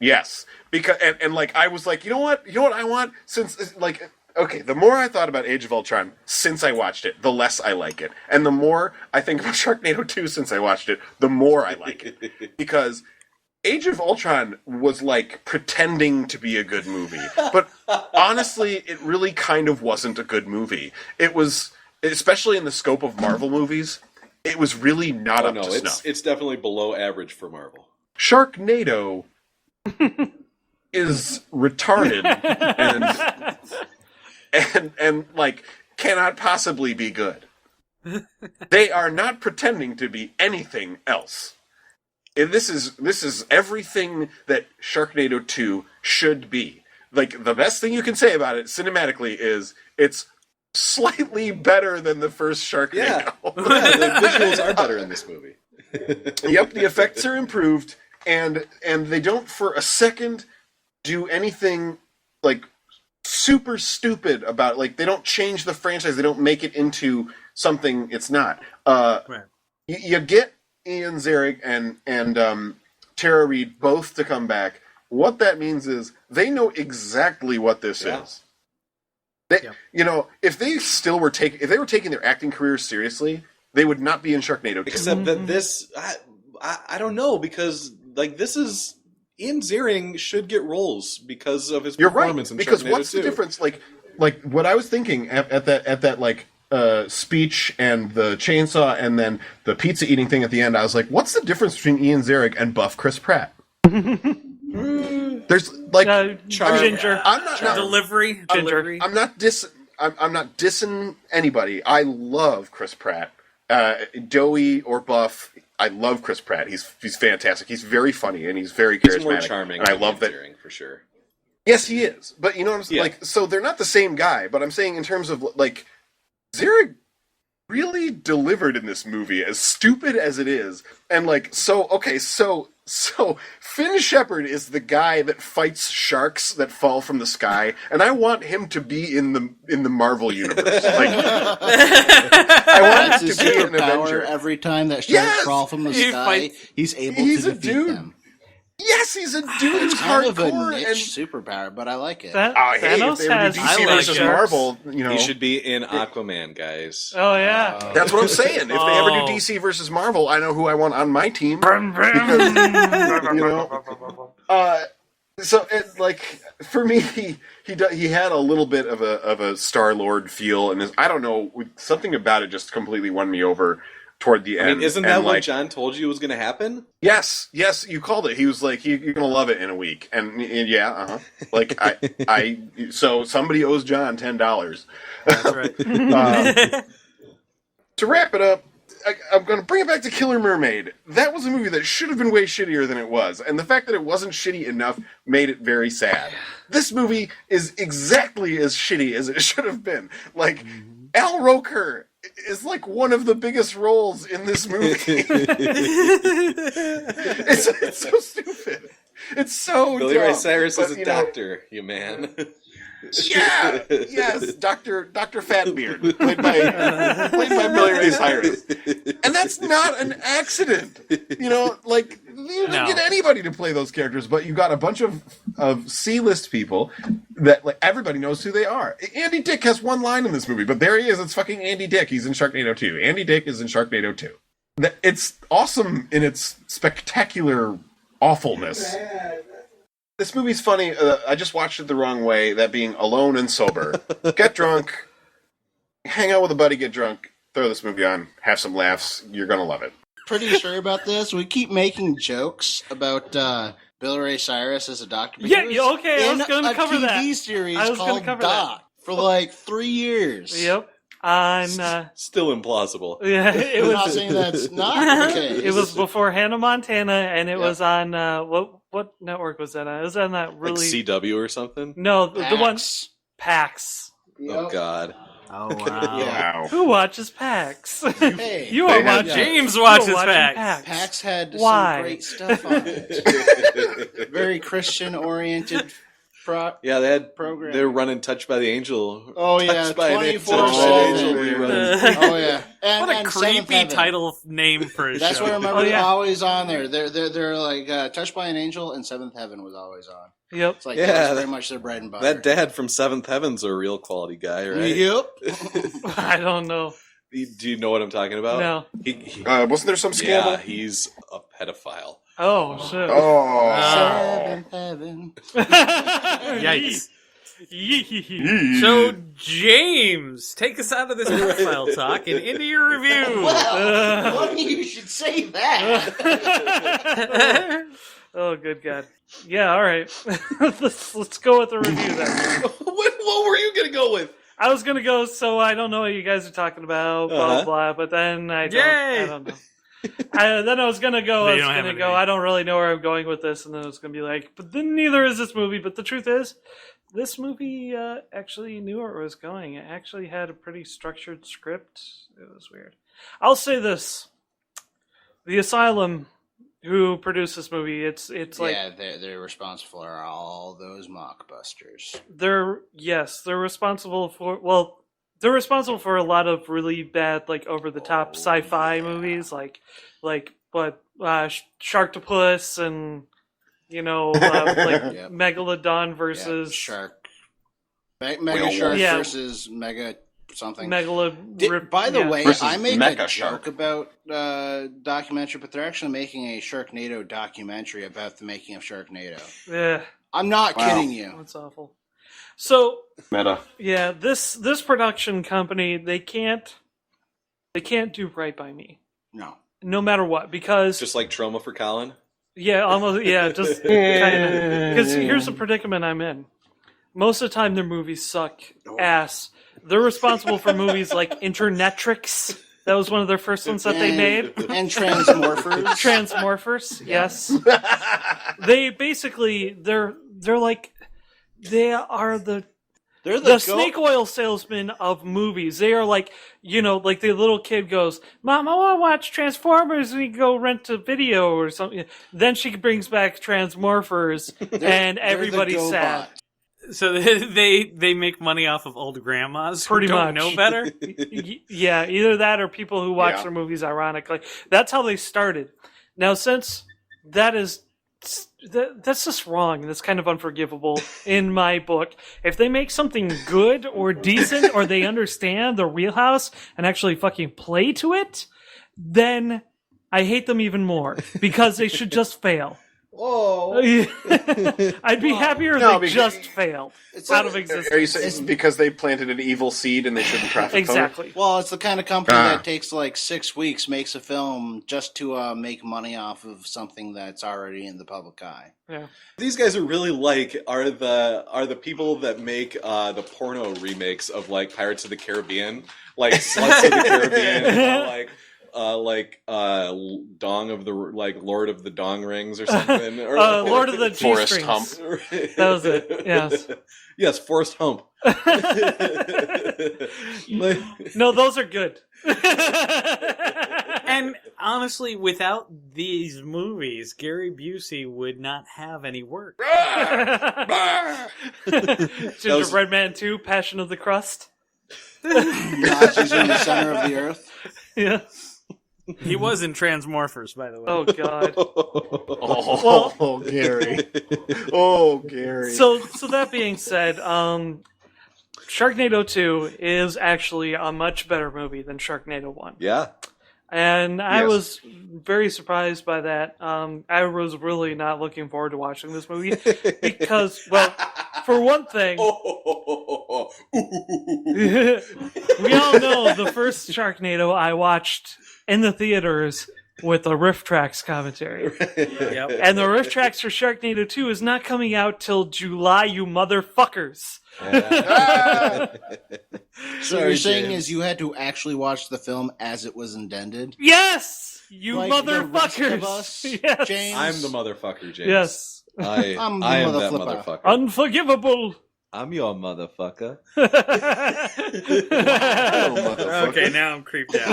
Yes, because I was like, you know what I want, since the more I thought about Age of Ultron since I watched it, the less I like it, and the more I think about Sharknado 2 since I watched it, the more I like it, because Age of Ultron was pretending to be a good movie, but honestly, it really kind of wasn't a good movie. It was, especially in the scope of Marvel movies, it was really not up to snuff. It's definitely below average for Marvel. Sharknado is retarded and cannot possibly be good. They are not pretending to be anything else. And this is everything that Sharknado 2 should be. The best thing you can say about it cinematically is it's slightly better than the first Sharknado. Yeah, the visuals are better in this movie. Yep, the effects are improved, and they don't for a second do anything super stupid about they don't change the franchise. They don't make it into something it's not. Right. You get Ian Ziering and Tara Reid both to come back. What that means is they know exactly what this is. They, if they were taking their acting careers seriously, they would not be in Sharknado 2. Except that this, I don't know, because this is Ian Ziering should get roles because of his performance in Sharknado 2. Because what's the difference? What I was thinking at that speech and the chainsaw and then the pizza eating thing at the end, I was like, what's the difference between Ian Ziering and buff Chris Pratt? There's Ginger. I'm not Delivery. Ginger. I'm not dissing anybody. I love Chris Pratt. Doughy or buff, I love Chris Pratt. He's fantastic. He's very funny and he's very charismatic. He's more charming. And I love that. For sure. Yes, he is. But you know what I'm saying? Yeah. Like, so they're not the same guy, but I'm saying in terms of, like, Zarek really delivered in this movie, as stupid as it is. And, like, so Finn Shepard is the guy that fights sharks that fall from the sky, and I want him to be in the Marvel universe. Like, I want That's him his to be an superpower. Avenger. Every time that sharks Yes! crawl from the He sky, fights- he's able He's to a defeat dude. them. Yes, he's a dude. It's It's kind of a hardcore. niche And superpower, but I like it. hey, Thanos if they ever has do DC I like versus sharks. Marvel, you know, He should be in Aquaman, guys. Oh yeah. that's what I'm saying. If they ever Oh. do DC versus Marvel, I know who I want on my team. Because, you know, so it, like, for me, he had a little bit of a Star-Lord feel, and I don't know, something about it just completely won me over toward the end. I mean, isn't and, that what like, John told you was going to happen? Yes, you called it. He was like, "You're gonna love it in a week," and yeah, like so somebody owes John $10. That's right. To wrap it up, I'm going to bring it back to Killer Mermaid. That was a movie that should have been way shittier than it was, and the fact that it wasn't shitty enough made it very sad. This movie is exactly as shitty as it should have been. Like, Al Roker is like one of the biggest roles in this movie. it's so stupid. It's so Billy dumb. Ray Cyrus But, is a you know, doctor, you man. Yeah, yes, Dr. Fatbeard, played by Billy Ray Cyrus, and that's not an accident. You know, like, you didn't get anybody to play those characters, but you got a bunch of C-list people that, like, everybody knows who they are. Andy Dick has one line in this movie, but there he is. It's fucking Andy Dick. He's in Sharknado 2. Andy Dick is in Sharknado 2. It's awesome in its spectacular awfulness. This movie's funny. I just watched it the wrong way, that being alone and sober. Get drunk, hang out with a buddy, get drunk, throw this movie on, have some laughs. You're going to love it. Pretty sure about this. We keep making jokes about Billy Ray Cyrus as a doctor. Yeah, He was okay, I was in gonna a cover TV that. series I was gonna called cover Doc for like 3 years. Yep. On Still implausible. yeah, it I'm not was saying that's not the case. it was before Hannah Montana, and it was on what network was that on? It was on that Like really CW or something? no the one Pax. PAX. Oh, God. Oh wow. Yeah. Wow. Who watches PAX? Hey, You are They had watching. James you are watches watching PAX. Pax had Why? some great stuff on it. Very Christian-oriented Yeah, program. they're running Touched by the Angel. Oh, yeah, Touched by an Angel 24/7. reruns. Oh yeah, and, What a and Seventh creepy Heaven. title name for a That's show. what I remember. Oh, yeah. Always on there. They're like Touched by an Angel and Seventh Heaven was always on. Yep. It's like Yeah, that was very much their bread and butter. That dad from Seventh Heaven's a real quality guy, right? Yep. I don't know. Do you know what I'm talking about? No. He, Wasn't there some scandal? yeah, he's a pedophile. Oh shit. Oh. Seventh Heaven. Yikes. So, James, take us out of this profile talk and into your review. Well, funny you should say that. Oh, good God. Yeah, all right. let's go with the review then. What were you gonna go with? I was gonna go. So I don't know what you guys are talking about. Blah Uh-huh. blah. But then I don't. Yay! I don't know. Then I was gonna go. But I you was don't have gonna it, go. right? I don't really know where I'm going with this, and then it was gonna be like, but then neither is this movie. But the truth is, this movie actually knew where it was going. It actually had a pretty structured script. It was weird. I'll say this: the Asylum, who produced this movie, it's like yeah, they're responsible for all those mockbusters. they're responsible for they're responsible for a lot of really bad, like, over the top sci-fi movies, like Sharktopus and like Yep. Megalodon Yeah, versus Shark. Mega Shark Yeah. versus Mega something. By the way, Versus I make Mecha a Shark. joke about documentary, but they're actually making a Sharknado documentary about the making of Sharknado. yeah, I'm not Wow. kidding you. that's awful. So Meta. yeah, this production company, they can't do right by me, no matter what, because Just like Trauma for Colin? yeah, almost. Yeah, just kind of. Because here's the predicament I'm in. Most of the time, their movies suck ass. They're responsible for movies like Internetrix. That was one of their first ones that they made. And Transmorphers. Transmorphers, yes. They basically they're like they are the They're the snake oil salesman of movies. They are like, like the little kid goes, "Mom, I want to watch Transformers." We go rent a video or something. Then she brings back Transmorphers, and everybody's sad. So they make money off of old grandmas who Pretty don't much. know better. Yeah, either that or people who watch their movies ironically. That's how they started. Now, since that's just wrong. That's kind of unforgivable in my book. If they make something good or decent, or they understand the wheelhouse and actually fucking play to it, then I hate them even more because they should just fail. Oh, I'd be happier if they just failed out of existence. Are you saying it's because they planted an evil seed and they shouldn't traffic? Exactly. Well, it's the kind of company that takes like 6 weeks, makes a film just to make money off of something that's already in the public eye. Yeah. These guys are really are the people that make the porno remakes of like Pirates of the Caribbean, like Sluts of the Caribbean, Dong of the Lord of the Dong Rings or something, or Lord of the Forest G-strings. Hump. That was it. Yes. Yes, Forest Hump. No, those are good. And honestly, without these movies, Gary Busey would not have any work. Gingerbread Man 2, Passion of the Crust. Nazis in the center of the earth. Yeah. He was in Transmorphers, by the way. Oh, God. Oh, Gary. Oh, Gary. So that being said, Sharknado 2 is actually a much better movie than Sharknado 1. Yeah. And I was very surprised by that. I was really not looking forward to watching this movie because, well, for one thing, we all know the first Sharknado I watched in the theaters with the riff tracks commentary. Yep. And the riff tracks for Sharknado 2 is not coming out till July, you motherfuckers. So you're saying is you had to actually watch the film as it was intended? Yes! You Like the rest motherfuckers! of us, Yes. James? I'm the motherfucker, James. Yes. I I'm the am that motherflipper. motherfucker. Unforgivable! I'm your motherfucker. Okay, now I'm creeped out.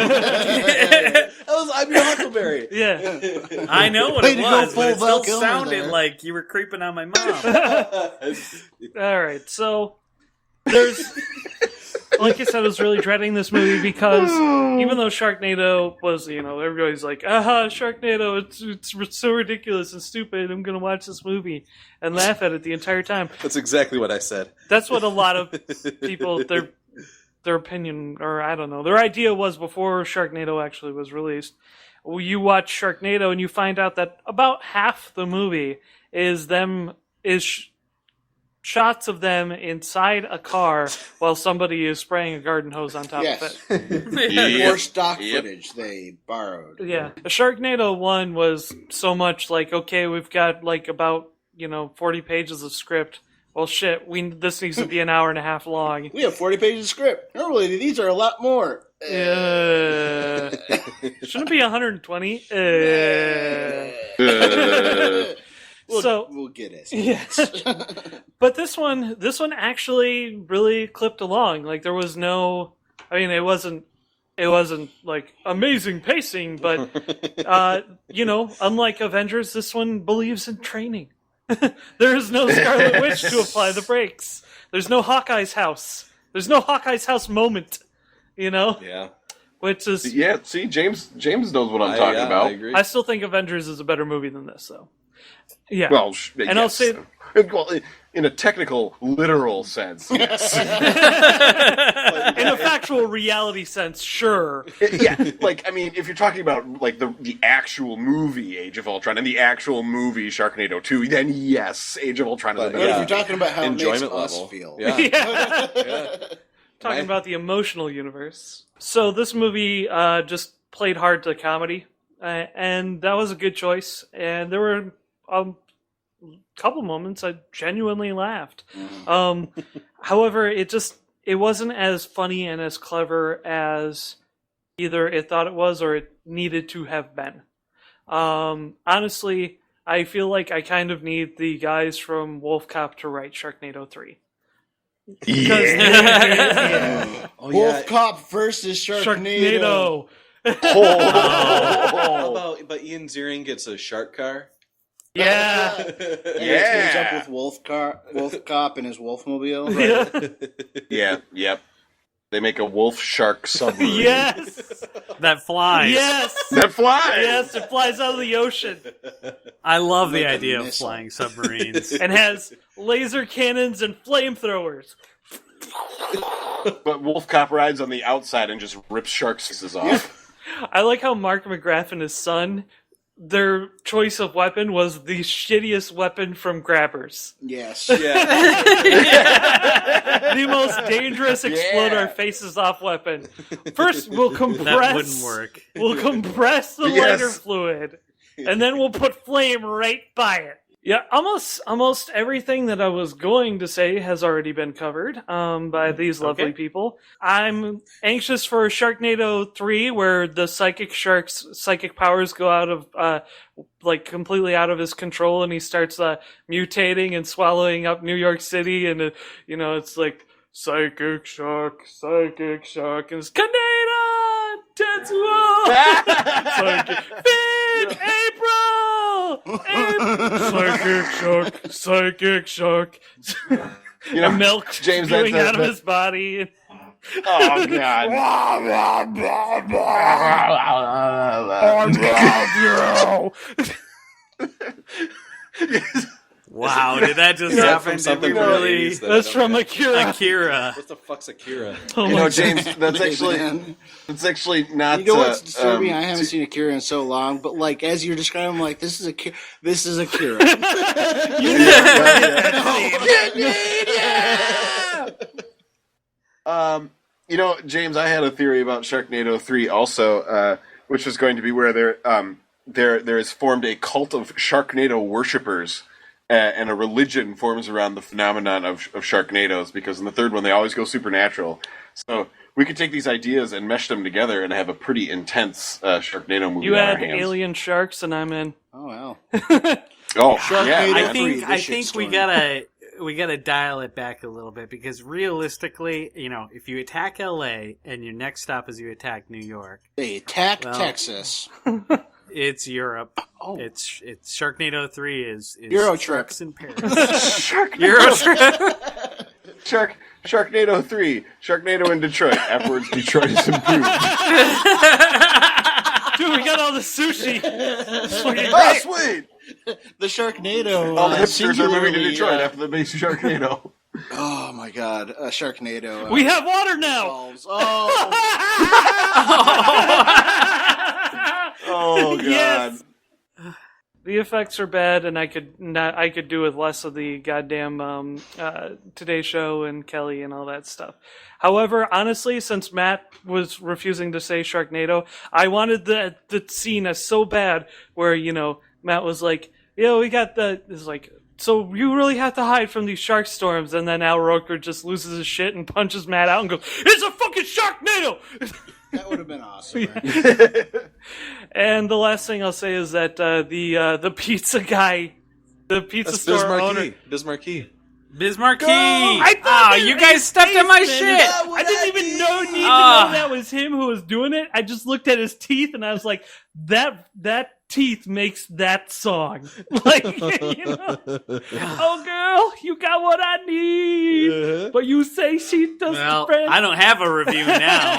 I'm your Huckleberry. Yeah. I know what Way it to go, was, full but it Val still Kilmer sounded there. like you were creeping on my mom. Alright, so there's, like I said, I was really dreading this movie because even though Sharknado was, everybody's like, aha, Sharknado, it's so ridiculous and stupid, I'm gonna watch this movie and laugh at it the entire time. That's exactly what I said. That's what a lot of people, their opinion, or I don't know, their idea was before Sharknado actually was released. You watch Sharknado and you find out that about half the movie is shots of them inside a car while somebody is spraying a garden hose on top of it. Or stock footage they borrowed. Yeah. Sharknado 1 was so much like, okay, we've got like about, 40 pages of script. Well, shit, this needs to be an hour and a half long. We have 40 pages of script. Normally, these are a lot more. Shouldn't it be 120? We'll get it. Yes. But this one actually really clipped along. Like there was no, it wasn't like amazing pacing, but unlike Avengers, this one believes in training. There is no Scarlet Witch to apply the brakes. There's no Hawkeye's house. There's no Hawkeye's house moment. Yeah. Which is see, James knows what I'm talking about. I agree. I still think Avengers is a better movie than this, though. Yeah. Well, and I'll say, in a technical, literal sense, yes. in a factual reality sense, sure. Yeah, if you're talking about like the actual movie Age of Ultron and the actual movie Sharknado 2, then yes, Age of Ultron is a But better. if you're talking about how Enjoyment it makes level. us feel. Yeah. Talking about the emotional universe. So this movie just played hard to comedy, and that was a good choice. And there were a couple moments I genuinely laughed. However, it wasn't as funny and as clever as either it thought it was or it needed to have been. Honestly, I feel like I kind of need the guys from Wolf Cop to write Sharknado 3. Yeah. Wolf Cop versus Sharknado. How about but Ian Ziering gets a shark car? Yeah. Yeah. Teams up with Wolf Cop and his Wolfmobile. Yeah, yep. They make a wolf shark submarine. Yes. That flies. Yes. That flies. Yes, it flies out of the ocean I love the Like a idea of missile. flying submarines. and has laser cannons and flamethrowers. But Wolf Cop rides on the outside and just rips sharks' faces off. I like how Mark McGrath and his son, their choice of weapon was the shittiest weapon from Grabbers. Yes. The most dangerous explode our faces off weapon. First, we'll compress. That wouldn't work. We'll compress the lighter fluid, and then we'll put flame right by it. Yeah, almost everything that I was going to say has already been covered by these lovely people. I'm anxious for Sharknado 3, where the psychic shark's psychic powers go out of, completely out of his control, and he starts mutating and swallowing up New York City, and, it's like, psychic shark, and it's Canada! Tetsuo! Psychic Fit! April! Psychic shark. Milk James, spewing out of his body. Oh, God. Wow, did that just happen? Did we really? That's from Akira. Akira. What the fuck's Akira? James, that's actually not. You know what's disturbing? I haven't seen Akira in so long, but like as you're describing, I'm like, this is Akira. James, I had a theory about Sharknado 3 also, which is going to be where there is formed a cult of Sharknado worshippers, and a religion forms around the phenomenon of Sharknadoes, because in the third one they always go supernatural. So we could take these ideas and mesh them together and have a pretty intense Sharknado movie. You on our add hands. alien sharks, and I'm in. Oh wow! Yeah, I think we gotta dial it back a little bit, because realistically, if you attack LA and your next stop is you attack New York, They attack Texas. it's Europe. Oh. It's Sharknado 3 is Euro Sharks trip. in Paris. Euro trip. Sharknado 3, Sharknado in Detroit. Afterwards, Detroit is improved. Dude, we got all the sushi. It's fucking Oh, great. sweet! The Sharknado. All the hipsters are moving to singularly, Detroit after the base Sharknado. Oh my god, Sharknado. We have water now. Balls. Oh, Oh, God. Yes. The effects are bad, and I could do with less of the goddamn Today Show and Kelly and all that stuff. However, honestly, since Matt was refusing to say Sharknado, I wanted the scene so bad where Matt was like, we got so you really have to hide from these shark storms, and then Al Roker just loses his shit and punches Matt out and goes, "It's a fucking Sharknado!" that would have been awesome. Right? And the last thing I'll say is that the pizza guy, the pizza That's store owner. Bismarcky. Bismarcky. I thought you guys stepped in my shit. I didn't even need to know that was him who was doing it. I just looked at his teeth and I was like, that teeth makes that song. Oh girl, you got what I need, but you say she doesn't. Well, I don't have a review now.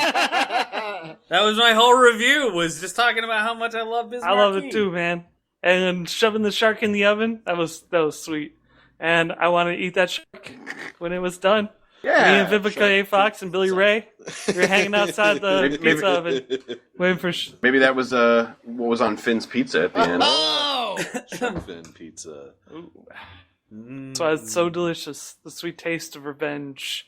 That was my whole review, was just talking about how much I love Bismarcky. I love it too, man. And shoving the shark in the oven, that was sweet. And I wanted to eat that shark when it was done. Yeah. Me and Vivica A. Fox and Billy Ray, we were hanging outside the pizza oven, waiting for. Maybe that was what was on Finn's Pizza at the end. Oh, Sharkfin pizza. That's why it's so delicious. The sweet taste of revenge.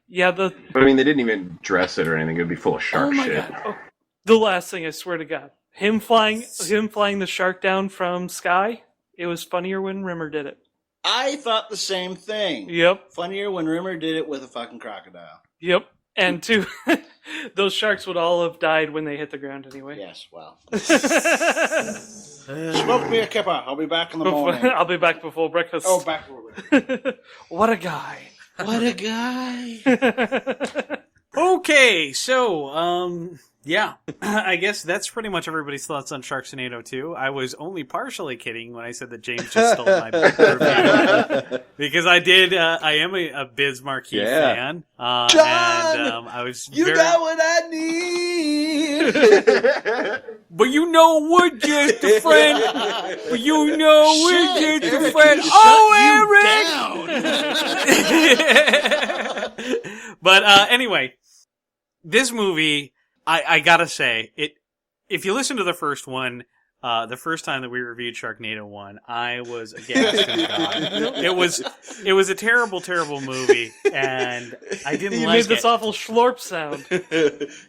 Yeah, But I mean, they didn't even dress it or anything. It would be full of shark shit. Oh, the last thing, I swear to God, him flying the shark down from Sky. It was funnier when Rimmer did it. I thought the same thing. Yep. Funnier when Rimmer did it with a fucking crocodile. Yep. And Those sharks would all have died when they hit the ground anyway. Yes, well. Smoke me a kipper. I'll be back in the morning. I'll be back before breakfast. Oh, back over. What a guy. What a guy. Okay, so, yeah, I guess that's pretty much everybody's thoughts on Sharknado 2. I was only partially kidding when I said that James just stole my review. Because I am a Biz Marquee fan. John! And I was You got what I need! But you know what, just a friend. But you know what, just a friend. Oh, Eric! But anyway, this movie, I gotta say, if you listen to the first one, the first time that we reviewed Sharknado 1, I was aghast and gone. It was a terrible, terrible movie, and I didn't You like it. made this awful schlorp sound.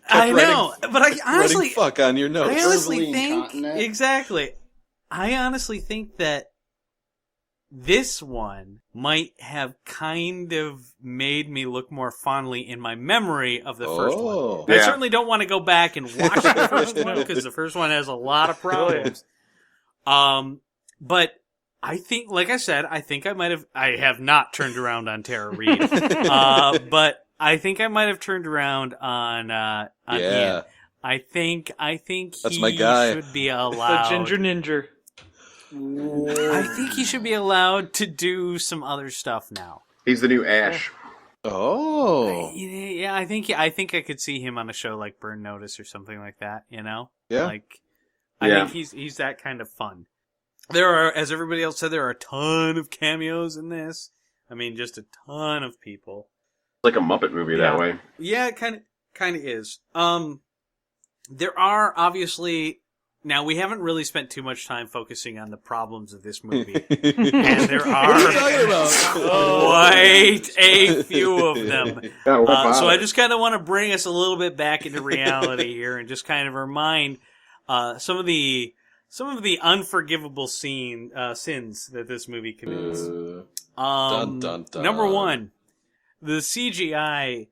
I know, but I honestly, fuck on your notes. I honestly Verbally think incontinent. exactly. I honestly think that this one might have kind of made me look more fondly in my memory of the first one. I Yeah. certainly don't want to go back and watch the first one because the first one has a lot of problems. But I think, like I said, I have not turned around on Tara Reid. But I think I might have turned around on Ian. I think That's he my guy. should be The allowed. Ginger Ninja. I think he should be allowed to do some other stuff now. He's the new Ash. Oh. Yeah, I think I could see him on a show like Burn Notice or something like that. You know, Yeah. Like, I think he's that kind of fun. There are, as everybody else said, there are a ton of cameos in this. I mean, just a ton of people. Like a Muppet movie that way. Yeah, it kind of is. There are obviously. Now, we haven't really spent too much time focusing on the problems of this movie. And there are quite a few of them. So I just kind of want to bring us a little bit back into reality here and just kind of remind some of the unforgivable sins that this movie commits. Dun, dun, dun. Number one, the CGI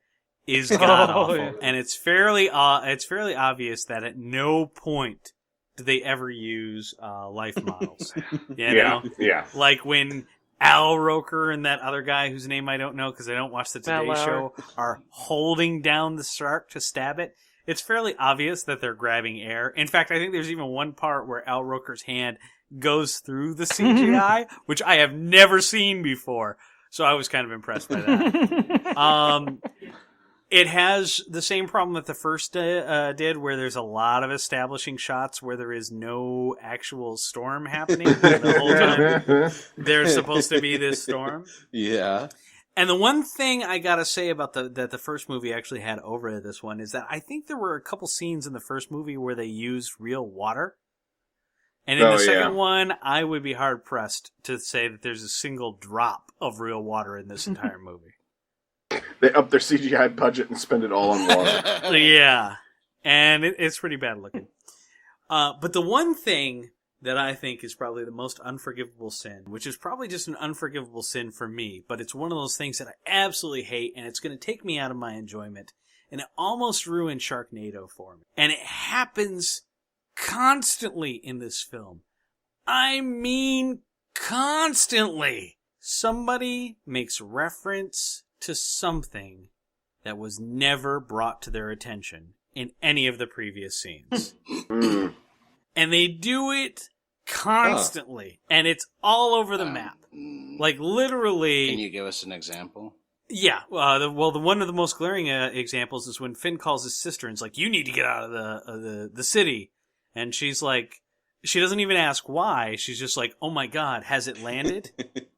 is god awful, and it's fairly obvious that at no point do they ever use life models. You know? Yeah. Like when Al Roker and that other guy whose name I don't know because I don't watch the Today Matt Show are holding down the shark to stab it. It's fairly obvious that they're grabbing air. In fact, I think there's even one part where Al Roker's hand goes through the CGI, which I have never seen before. So I was kind of impressed by that. It has the same problem that the first did, where there's a lot of establishing shots where there is no actual storm happening the whole time. There's supposed to be this storm. Yeah. And the one thing I gotta say about that the first movie actually had over this one is that I think there were a couple scenes in the first movie where they used real water. And in the second one, I would be hard pressed to say that there's a single drop of real water in this entire movie. They up their CGI budget and spend it all on water. Yeah. And it's pretty bad looking. But the one thing that I think is probably the most unforgivable sin, which is probably just an unforgivable sin for me, but it's one of those things that I absolutely hate, and it's going to take me out of my enjoyment, and it almost ruined Sharknado for me. And it happens constantly in this film. I mean, constantly. Somebody makes reference to something that was never brought to their attention in any of the previous scenes. And they do it constantly. And it's all over the map. Like, literally... Can you give us an example? Yeah. One of the most glaring examples is when Finn calls his sister and is like, you need to get out of the city. And she's like... She doesn't even ask why. She's just like, oh my god, has it landed?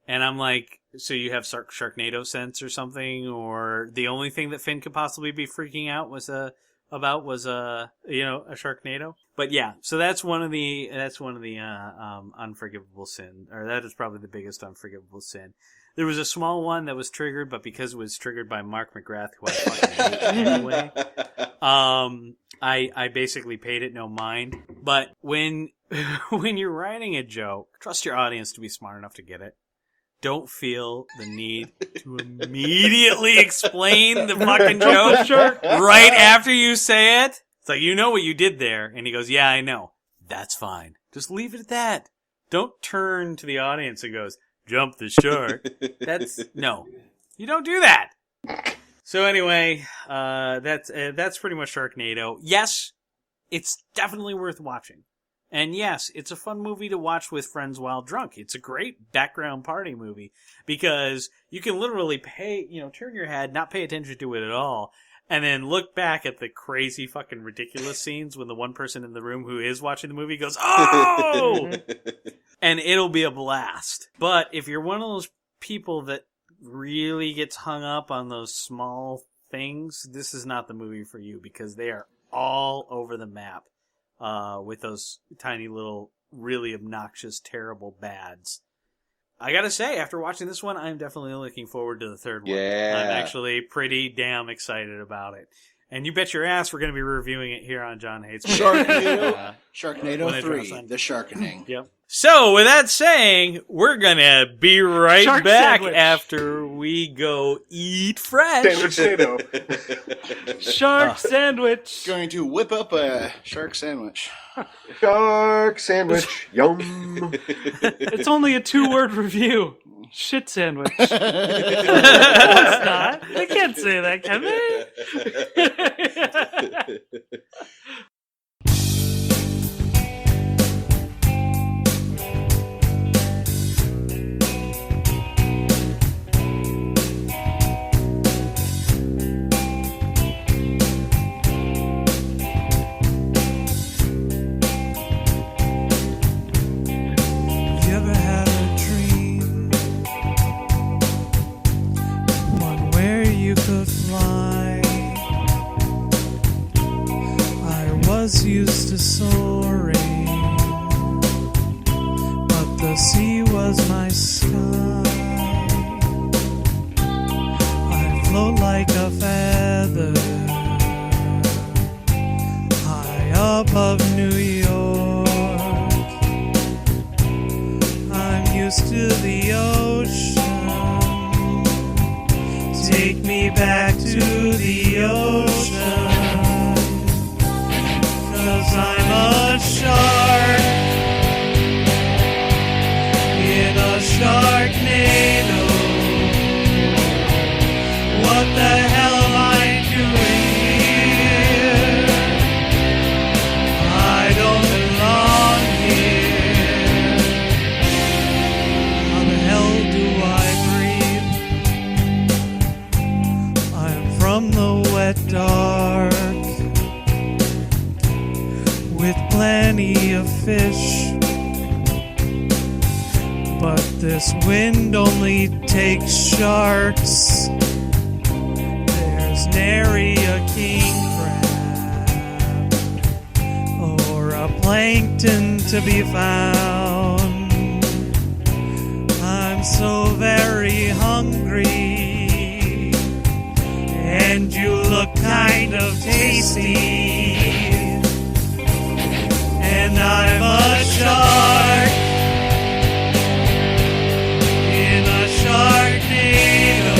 And I'm like, so you have Sharknado sense or something? Or the only thing that Finn could possibly be freaking out about was a Sharknado? But yeah, so that's one of the unforgivable sin, or that is probably the biggest unforgivable sin. There was a small one that was triggered, but because it was triggered by Mark McGrath, who I fucking hate anyway, I basically paid it no mind. But when you're writing a joke, trust your audience to be smart enough to get it. don't feel the need to immediately explain the fucking joke right after you say it. It's like, you know what you did there. And he goes, yeah, I know. That's fine. Just leave it at that. Don't turn to the audience and goes, jump the shark. No. You don't do that. So anyway, that's pretty much Sharknado. Yes, it's definitely worth watching. And yes, it's a fun movie to watch with friends while drunk. It's a great background party movie because you can literally turn your head, not pay attention to it at all, and then look back at the crazy fucking ridiculous scenes when the one person in the room who is watching the movie goes, oh! And it'll be a blast. But if you're one of those people that really gets hung up on those small things, this is not the movie for you because they are all over the map. With those tiny little, really obnoxious, terrible bads. I gotta say, after watching this one, I'm definitely looking forward to the third one. Yeah. I'm actually pretty damn excited about it. And you bet your ass we're going to be reviewing it here on Jon Hates Movies. Sharknado when it drops 3, on- The Sharkening. Yep. So, with that saying, we're going to be right Shark back sandwich. after we go eat fresh. Shark sandwich. Going to whip up a shark sandwich. Shark sandwich. Yum. It's only a 2-word review. Shit sandwich. No, it's not. They can't say that, can they? You ever had a dream? One where you could fly? I was used to soaring, but the sea was my sky. I float like a feather high above New York. I'm used to the ocean. Take me back to the ocean. 'Cause I'm a shark in a Sharknado. What the hell am I doing here? I don't belong here. How the hell do I breathe? I'm from the wet dark with plenty of fish, but this wind only takes sharks. There's nary a king crab or a plankton to be found. I'm so very hungry, and you look kind of tasty. And I'm a shark in a Sharknado.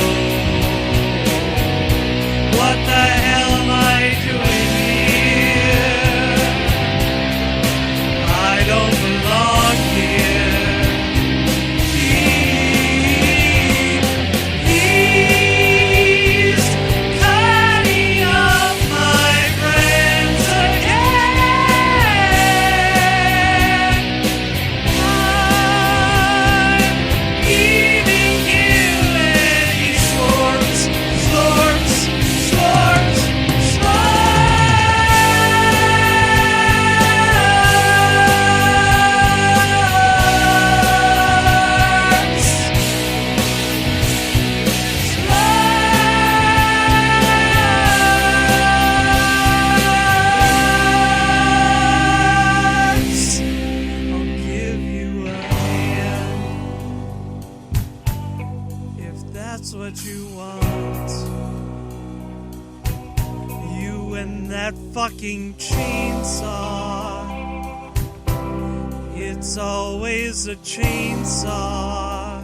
What the hell am I doing here? I don't belong here. He's cutting up my friends again. I'm eating you and he slurps, slurps, slurps, slurps. I'll give you a hand if that's what you want. You and that fucking chainsaw. It's always a chainsaw.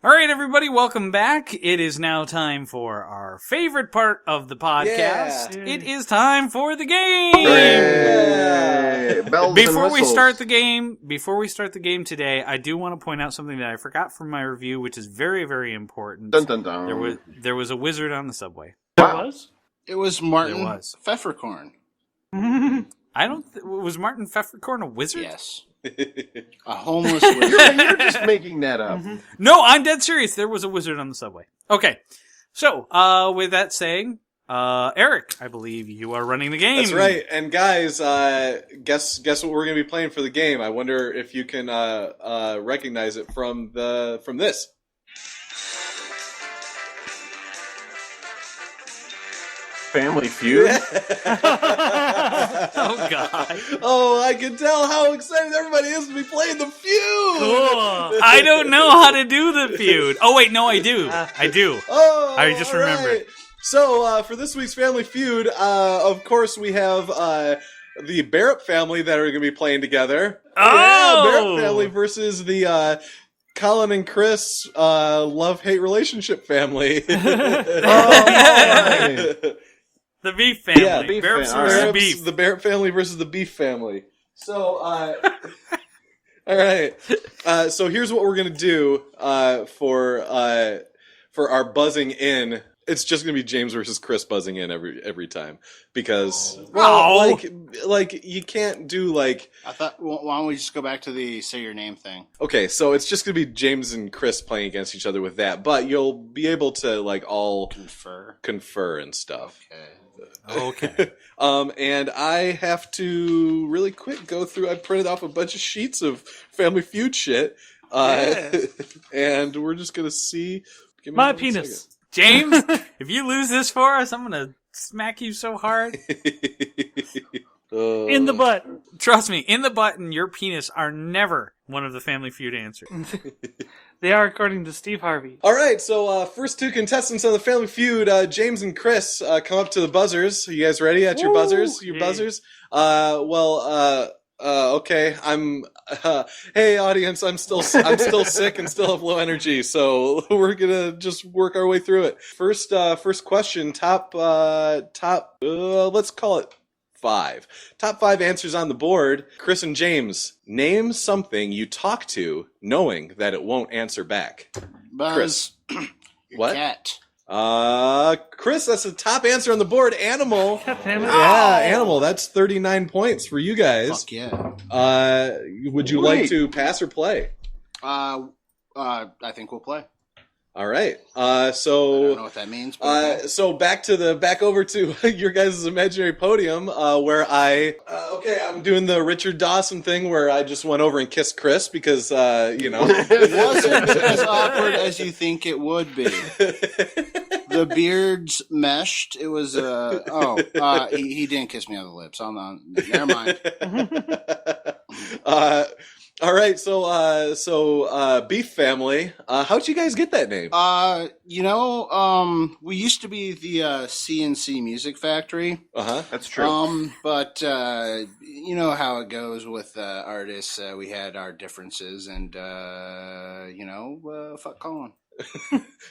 All right, everybody, welcome back. It is now time for our favorite part of the podcast. Yeah. It is time for the game. Hooray! Bells Before and we whistles. start the game today, I do want to point out something that I forgot from my review, which is very, very important. Dun, dun, dun. There was a wizard on the subway. There was? It was Martin It was. Pfefferkorn. Was Martin Pfefferkorn a wizard? Yes. A homeless wizard. You're just making that up. No, I'm dead serious. There was a wizard on the subway. Okay. So, with that saying, Eric, I believe you are running the game. That's right. And guys, guess what we're going to be playing for the game. I wonder if you can recognize it from this. Family Feud. Oh, God. Oh, I can tell how excited everybody is to be playing the feud. Cool. I don't know how to do the feud. Oh, wait, no, I do. I do. Oh, I just all right. remembered. So, for this week's Family Feud, of course, we have the Barrett family that are going to be playing together. Oh! Yeah, Barrett family versus the Colin and Chris love-hate relationship family. The beef family. Yeah, beef Barrett's family. versus Barrett's- beef. The Barrett family versus the Beef family. So, all right. So here's what we're gonna do for our buzzing in. It's just gonna be James versus Chris buzzing in every time because like you can't do like. I thought, why don't we just go back to the say your name thing? Okay, so it's just gonna be James and Chris playing against each other with that, but you'll be able to like all confer and stuff. Okay. And I have to really quick go through. I printed off a bunch of sheets of Family Feud shit, and we're just gonna see. Give me My one penis. James, if you lose this for us, I'm going to smack you so hard. In the butt. Trust me, in the butt and your penis are never one of the Family Feud answers. They are according to Steve Harvey. All right, so first two contestants on the Family Feud, James and Chris, come up to the buzzers. Are you guys ready at your buzzers? Your Yeah. buzzers? Okay. Hey, audience. I'm still sick and still have low energy, so we're gonna just work our way through it. First question. Top. Let's call it 5. Top 5 answers on the board. Chris and James, name something you talk to knowing that it won't answer back. Buzz, Chris. your What? cat. Chris, that's the top answer on the board. Animal. Damn it. Yeah, animal. That's 39 points for you guys. Fuck yeah. Would you like to pass or play? I think we'll play. All right. I don't know what that means. But So back over to your guys' imaginary podium, where I'm doing the Richard Dawson thing where I just went over and kissed Chris because, it wasn't as awkward as you think it would be. The beards meshed. It was, he didn't kiss me on the lips. I'm not, never mind. All right, so Beef Family, how'd you guys get that name? We used to be the CNC Music Factory. That's true. But you know how it goes with artists. We had our differences, and fuck Colin.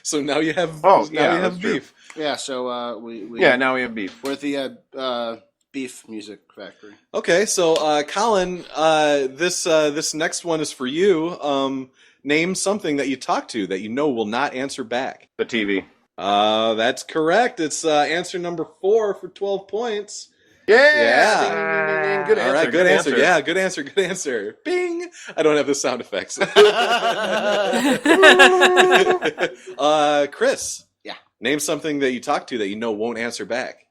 So now you have that's beef. Yeah. So we now we have beef. we're the Beef Music Factory. Okay, so Colin, this next one is for you. Name something that you talk to that you know will not answer back. The TV. That's correct. It's answer number 4 for 12 points. Yeah. Ding, ding, ding, ding. Good answer. All right, good answer. Yeah, good answer. Good answer. Bing. I don't have the sound effects. Chris. Yeah. Name something that you talk to that you know won't answer back.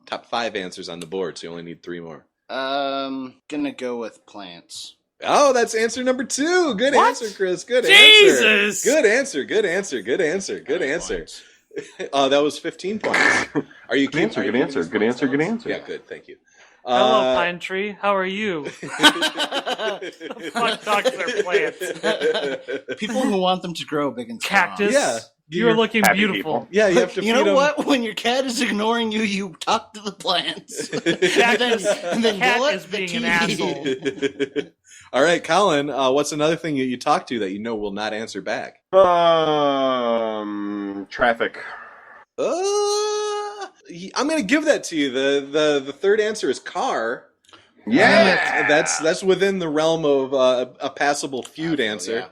Top 5 answers on the board, so you only need 3 more. Gonna go with plants. Oh, that's answer number 2. Good answer, Chris. Good Jesus! answer. Good answer. Good answer. Good answer. Good answer. That was 15 points. Are you Good answer. Good answer. Good answer. Good answer. Yeah, good. Thank you. Hello, Pine Tree. How are you? Fuck dogs are plants. People who want them to grow big and strong. Cactus. Yeah. You're looking happy beautiful. people. Yeah, you have to You feed know them. what? When your cat is ignoring you, you talk to the plants. and then Cat yell at is the being an TV. asshole. All right, Colin, what's another thing that you talk to that you know will not answer back? Traffic. I'm going to give that to you. The third answer is car. Yeah, That's within the realm of a passable feud answer. Yeah.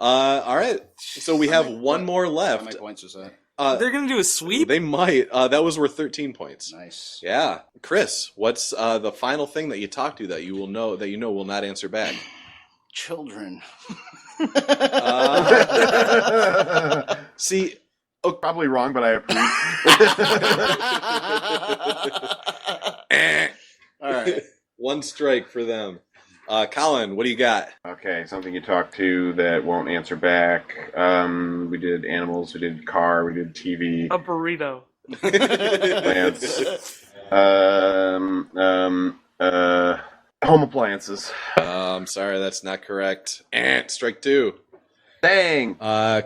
All right, so we have one more How left. many points was that? They're gonna do a sweep. They might. That was worth 13 points. Nice. Yeah, Chris, what's the final thing that you talk to that you know will not answer back? Children. See, probably wrong, but I approve. All right. one strike for them. Colin, what do you got? Okay, something you talk to that won't answer back. We did animals, we did car, we did TV, A burrito. plants, home appliances. I'm sorry, that's not correct. Strike two. Dang.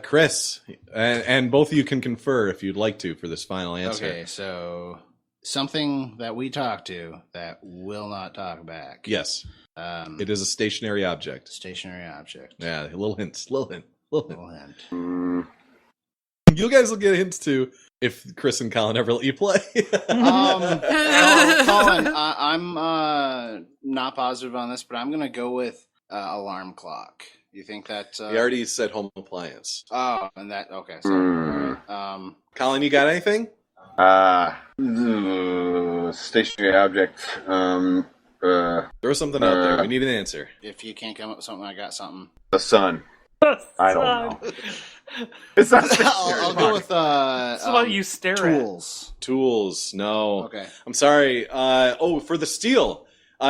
Chris, and both of you can confer if you'd like to for this final answer. Okay, so something that we talk to that will not talk back. Yes, it is a stationary object. Stationary object. Yeah, little hints. Little hint. Little hint. You guys will get hints too if Chris and Colin ever let you play. Colin, I'm not positive on this, but I'm going to go with alarm clock. You think that... You already said home appliance. Oh, and that... Okay, sorry. Colin, you got anything? Stationary object. Throw something out there. We need an answer. If you can't come up with something, I got something. The sun. I don't know. It's not I'll go with It's what you stare tools. Tools. No. Okay. I'm sorry. For the steal,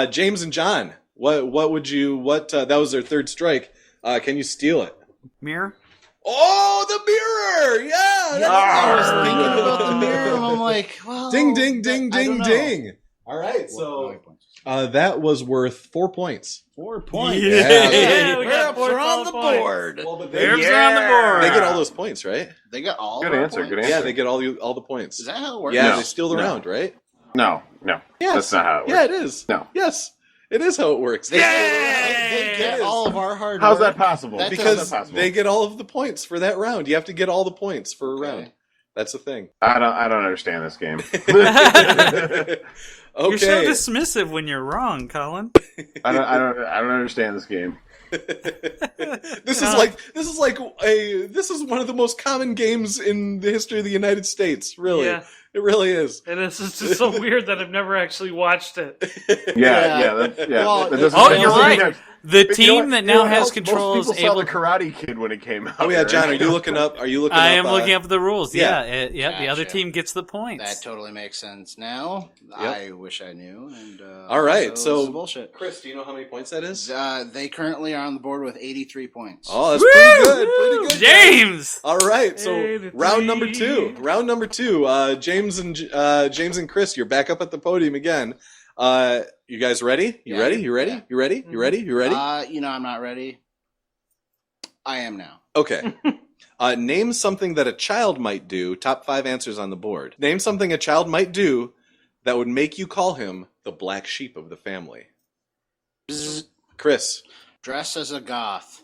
James and John. What would you? That was their third strike. Can you steal it? Mirror. Oh, the mirror! Yeah. I was thinking about the mirror, and I'm like, well... Ding, ding, ding, I ding, don't know. ding. All right, so that was worth 4 points. 4 points. Yeah. we got We're on the points. board. Well, but Herbs are on the board. They get all those points, right? They got all Good of our answer, points? good answer. Yeah, they get all the points. Is that how it works? Yeah, No. they steal the No. round, right? No. Yes. That's not how it works. Yeah, it is. No. Yes, it is how it works. They get all of our hard How's work. that possible? That Because How's that possible? they get all of the points for that round. You have to get all the points for a Okay. round. That's the thing. I don't understand this game. Okay. You're so dismissive when you're wrong, Colin. I don't understand this game. This is one of the most common games in the history of the United States. Really, Yeah. it really is. And it's just so weird that I've never actually watched it. Yeah. Well, That doesn't- Oh, that you're doesn't mean right. that- The But you know team what? that You know now what has else? control Most is people saw able. the Karate Kid when it came out. Oh yeah, right? John, are you looking up? Are you looking up? I am looking up the rules. yeah. Yeah, the other Gotcha. team gets the points. That totally makes sense now. I wish I knew. And All right, this so- is bullshit. Chris, do you know how many points that is? They currently are on the board with 83 points. Oh, that's pretty good. Pretty good, James. All right, so 83. round number two. James and Chris, you're back up at the podium again. You guys ready? You Yeah. ready? You ready? Yeah. You ready? You ready? You ready? I'm not ready. I am now. Okay. Name something that a child might do. Top 5 answers on the board. Name something a child might do that would make you call him the black sheep of the family. Bzz. Chris. Dress as a goth.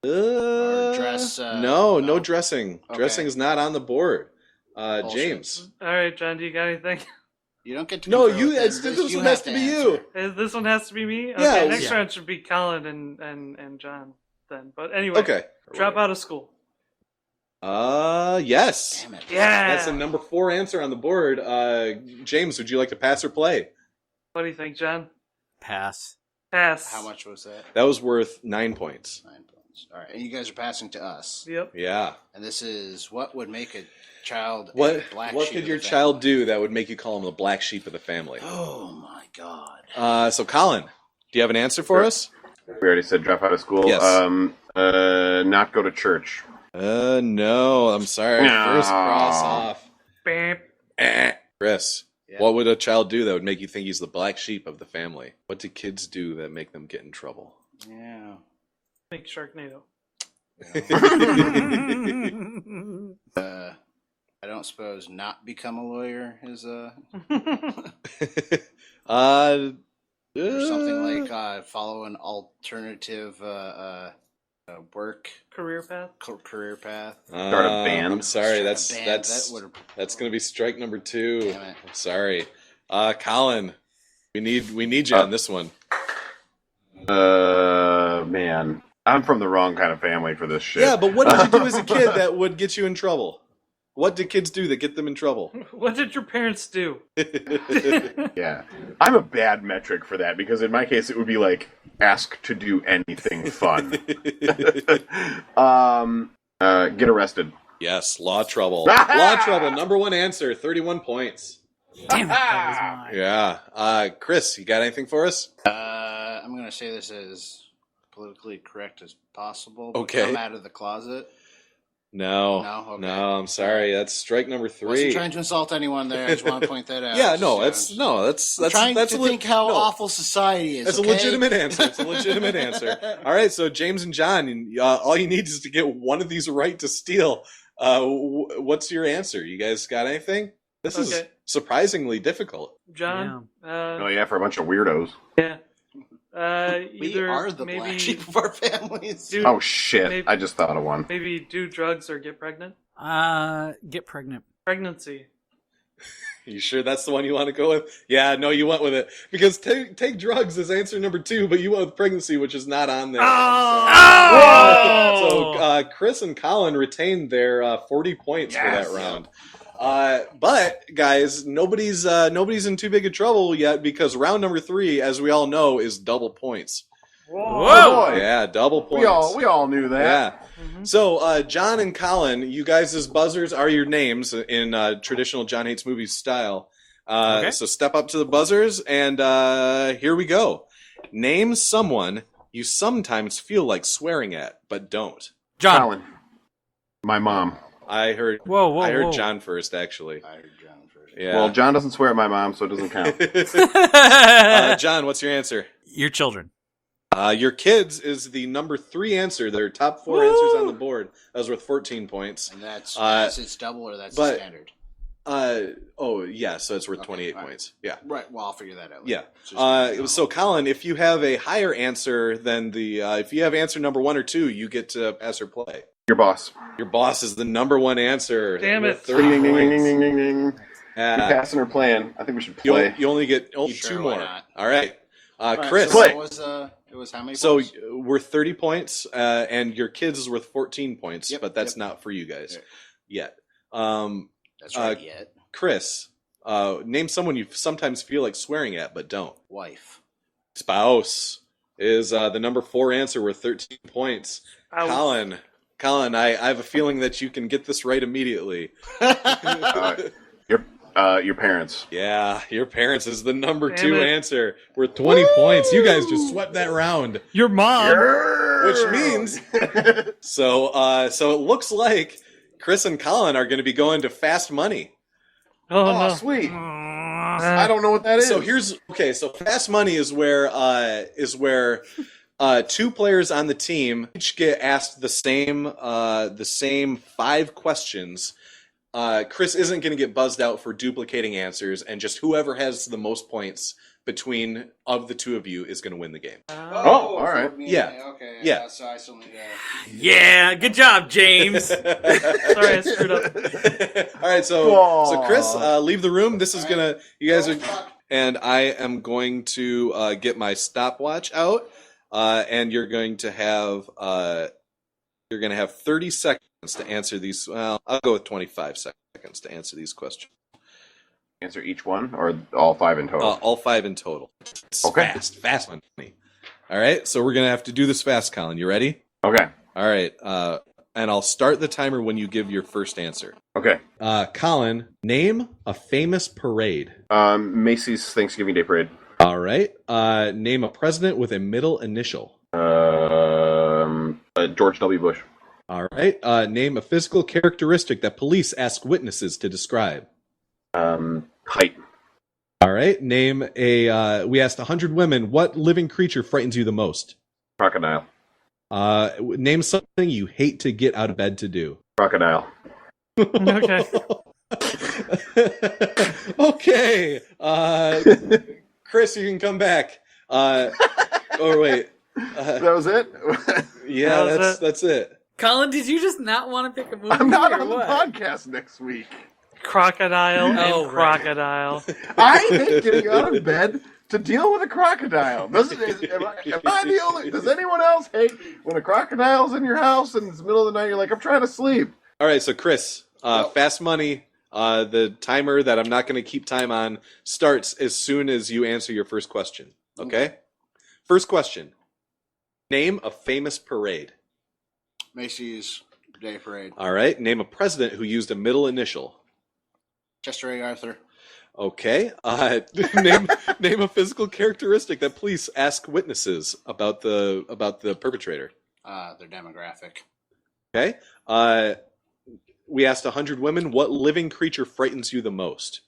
Or dress, no no. dressing. Okay. Dressing is not on the board. Bullshit. James. All right, John, do you got anything? You don't get to. No, confer you. with This them. one You has have to be you. This one has to be me? Yeah, Okay, next yeah. round should be Colin and John then. But anyway, Okay. drop out of school. Yes. Damn it. Yeah. That's a number 4 answer on the board. James, would you like to pass or play? What do you think, John? Pass. Pass. How much was that? That was worth 9 points. 9 points. All right, and you guys are passing to us. Yep. Yeah. And this is what would make a child. What a black what sheep could of your the child family? do that would make you call him the black sheep of the family? Oh my god. So Colin, do you have an answer for Sure. us? We already said drop out of school. Yes. Not go to church. No, I'm sorry. No. First cross off. Bam. Chris, Yeah. what would a child do that would make you think he's the black sheep of the family? What do kids do that make them get in trouble? Yeah. Make Sharknado. I don't suppose not become a lawyer is uh, or something like follow an alternative work Career path. career path. Start a band. I'm sorry, Start a that's band. that's That would've- that's going to be strike number 2. Damn it. I'm sorry, Colin. We need you on this one. Man, I'm from the wrong kind of family for this shit. Yeah, but what did you do as a kid that would get you in trouble? What did kids do that get them in trouble? What did your parents do? Yeah, I'm a bad metric for that because in my case it would be like ask to do anything fun. Get arrested. Yes, law trouble. Law trouble. Number 1 answer. 31 points. Damn it, that was mine. Yeah. Chris, you got anything for us? I'm going to say this as politically correct as possible. But Okay. Come out of the closet. No. No? Okay. No, I'm sorry. That's strike number 3. Wasn't trying to insult anyone there. I just want to point that out. Yeah, no, Just, that's trying that's to a think how no. awful society is. That's okay? a legitimate answer. It's a legitimate answer. All right, so James and John, all you need is to get one of these right to steal. What's your answer? You guys got anything? This is Okay. surprisingly difficult. John? Oh yeah, for a bunch of weirdos. Yeah. We Either are the maybe black sheep of our families. do, Oh shit! Maybe- I just thought of one. maybe do drugs or get pregnant. Get pregnant. Pregnancy. You sure that's the one you want to go with? Yeah, no, you went with it because take drugs is answer number 2, but you went with pregnancy, which is not on there. Oh! So Chris and Colin retained their 40 points for that round. But guys, nobody's in too big of trouble yet because round number 3, as we all know, is double points. Oh, boy. Yeah, double points. We all knew that. Yeah. So, John and Colin, you guys' buzzers are your names in traditional Jon Hates Movies style. Okay. So step up to the buzzers, and here we go. Name someone you sometimes feel like swearing at, but don't. John. Colin. My mom. I heard. Whoa, I heard whoa. John first, actually. I heard John first. Yeah. Well, John doesn't swear at my mom, so it doesn't count. John, what's your answer? Your children. Your kids is the number 3 answer. Their top 4 answers on the board. That was worth 14 points. And that's it's double or that's but- the standard. Oh yeah, so it's worth 28 all right. points. Yeah. Right. Well, I'll figure that out. Yeah. Later. So Colin, if you have a higher answer than the, if you have answer number 1 or 2, you get to pass or play. Your boss. Your boss is the number 1 answer. Damn with it. 30 Ding, ding, ding, points. ding, ding, ding. You Uh, passing or playing? I think we should you, play. you only get Sure, 2 why more. not? All right. All right, Chris. So Play. it was how many? So points? we're 30 points, and your kids is worth 14 points, Yep, but that's yep. not for you guys Yep. yet. That's right. Yet Chris, name someone you sometimes feel like swearing at, but don't. wife. Spouse is the number 4 answer worth 13 points. Ouch. Colin, I have a feeling that you can get this right immediately. Your parents. Yeah, your parents is the number Damn 2 it. answer worth 20 points. You guys just swept that round. Your mom. Which means, so it looks like Chris and Colin are going to be going to Fast Money. Oh, Oh, no. sweet. I don't know what that is. So Fast Money is where 2 players on the team each get asked the same 5 questions. Chris isn't going to get buzzed out for duplicating answers, and just whoever has the most points between of the 2 of you is going to win the game. Oh, all right. Yeah. Okay. Yeah. So I still need Yeah, good job, James. Sorry, I screwed up. All right, so Chris, leave the room. This is gonna you guys are, and I am going to get my stopwatch out, and you're going to have 30 seconds to answer these. Well, I'll go with 25 seconds to answer these questions. Answer each one, or all 5 in total? All 5 in total. It's Okay. fast money. All right, so we're gonna have to do this fast, Colin. You ready? Okay. All right, and I'll start the timer when you give your first answer. Okay. Colin, name a famous parade. Macy's Thanksgiving Day Parade. All right. Name a president with a middle initial. George W. Bush. All right. Name a physical characteristic that police ask witnesses to describe. Height. All right. Name a. We asked 100 women, what living creature frightens you the most? Crocodile. Name something you hate to get out of bed to do. Crocodile. Okay. Okay. Chris, you can come back. Oh wait. That was it? Yeah, That was that's it. Colin, did you just not want to pick a movie? I'm not or on the what? podcast next week. Crocodile and Oh, right. crocodile. I hate getting out of bed to deal with a crocodile. Am I the only? Does anyone else hate when a crocodile's in your house and it's the middle of the night? You're like, I'm trying to sleep. All right, so Chris, Fast Money. The timer that I'm not going to keep time on starts as soon as you answer your first question. Okay? First question. Name a famous parade. Macy's Day Parade. All right. Name a president who used a middle initial. Chester A. Arthur. Okay. Name a physical characteristic that police ask witnesses about the perpetrator. Their demographic. Okay. We asked 100 women, what living creature frightens you the most?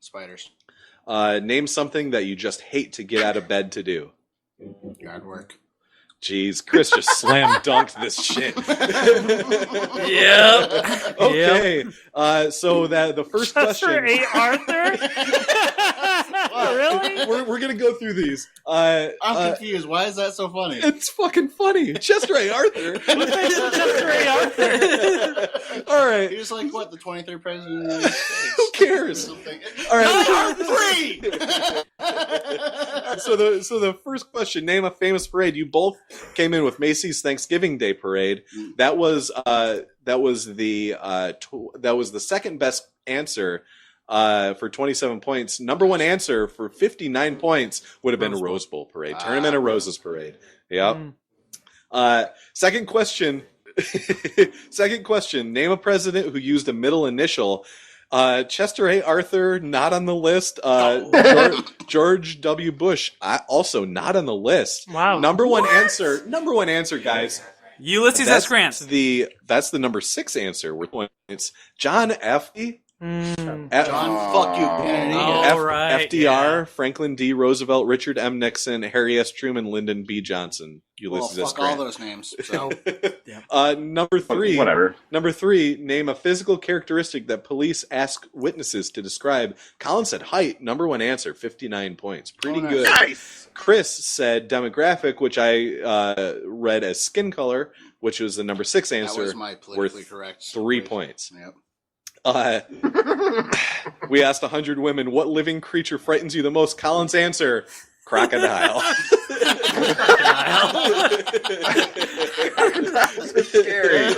Spiders. Name something that you just hate to get out of bed to do. Yard work. Jeez, Chris just slam dunked this shit. Yep. Okay, so that the first Chester question. A. Arthur? Really? We're gonna go through these. I'm confused. Why is that so funny? It's fucking funny. Chester A. Arthur. Chester A. Arthur. All right. He was like, what, the 23rd president of the United States? Who cares? Something. All right. Free! So the first question: name a famous parade. You both came in with Macy's Thanksgiving Day Parade. That was the second best answer for 27 points. Number one answer for 59 points would have been a Rose Bowl parade, Tournament of Roses parade. Yep. Second question. Second question: name a president who used a middle initial. Chester A. Arthur, not on the list. George W. Bush, also not on the list. Wow. Number one answer, guys. Ulysses S. Grant. That's the number 6 answer. With points. John F. John, fuck you, Kennedy. All right, FDR, yeah. Franklin D. Roosevelt, Richard M. Nixon, Harry S. Truman, Lyndon B. Johnson, Ulysses S. Fuck all Grant. those names. So. Number 3. Whatever. Number 3. Name a physical characteristic that police ask witnesses to describe. Colin said height. Number 1 answer. 59 points. Pretty nice. good. Nice. Chris said demographic, which I read as skin color, which was the number 6 answer. That was my politically worth correct. 3 points. Yep. We asked 100 women, what living creature frightens you the most? Colin's answer, crocodile. Scary.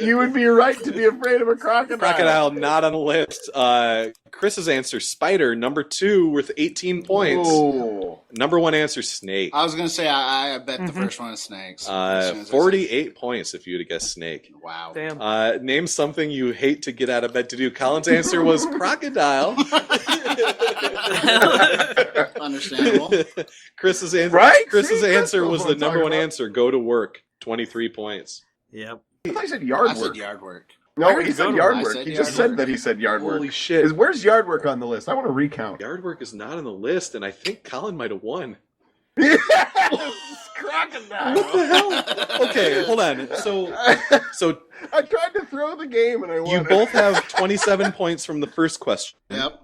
You would be right to be afraid of a crocodile. Crocodile, not on the list. Chris's answer, spider. Number 2 with 18 points. Oh. Number 1 answer, snake. I was going to say, I bet the first one is snakes. As soon as I said- 48 points if you would have guessed snake. Wow. Damn. Name something you hate to get out of bed to do. Colin's answer was crocodile. Understandable. Chris's answer, Right? Chris's See, answer that's was what the I'm number talking 1 about. answer. Go to work. 23 points. Yep. I thought he said yard I work. said yard work. No, heard he go said to yard work. work. I said He just yard said work. that he said yard work. Holy shit. Where's yard work on the list? I want to recount. Yard work is not on the list, and I think Colin might have won. Yes! Crocodile. What the hell? Okay, hold on. So I tried to throw the game and I won. you both have 27 points from the first question. Yep.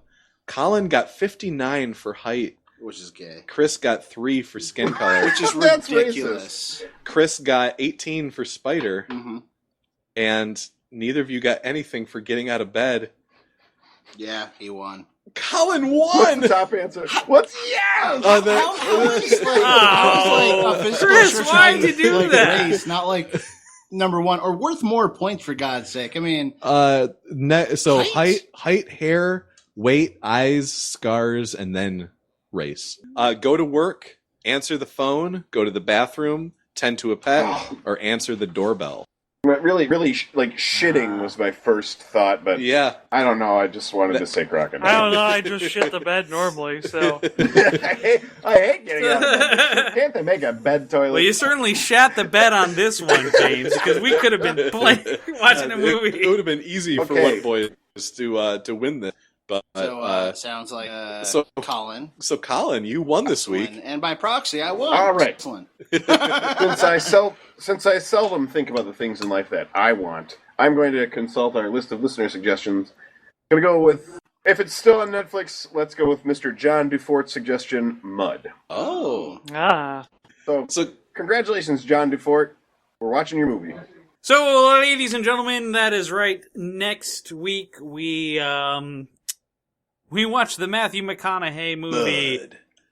Colin got 59 for height. Which is gay. Chris got 3 for skin color. Which is That's ridiculous. Chris got 18 for spider. Mm-hmm. And neither of you got anything for getting out of bed. Yeah, he won. Colin What's won! the top answer? What's yes? How is like a physical Chris, description why'd you do like that? race, not like number 1 or worth more points for God's sake. I mean, So Height? height, hair, weight, eyes, scars, and then race. Go to work, answer the phone, go to the bathroom, tend to a pet, or answer the doorbell. Really, like shitting was my first thought, but Yeah. I don't know. I just wanted to say crocodile. I don't know. I just shit the bed normally, so. I hate getting out of bed. Can't they make a bed toilet? Well, you certainly shat the bed on this one, James, because we could have been watching a movie. It would have been easy for Okay. What Boys to win this. But sounds like so- Colin. so, Colin, you won this week. And by proxy, I won. All right. Excellent. Since I seldom think about the things in life that I want, I'm going to consult our list of listener suggestions. I'm going to go with, if it's still on Netflix, let's go with Mr. John Dufort's suggestion, Mud. Oh. So congratulations, John Dufort. We're watching your movie. So, ladies and gentlemen, that is right. Next week we watch the Matthew McConaughey movie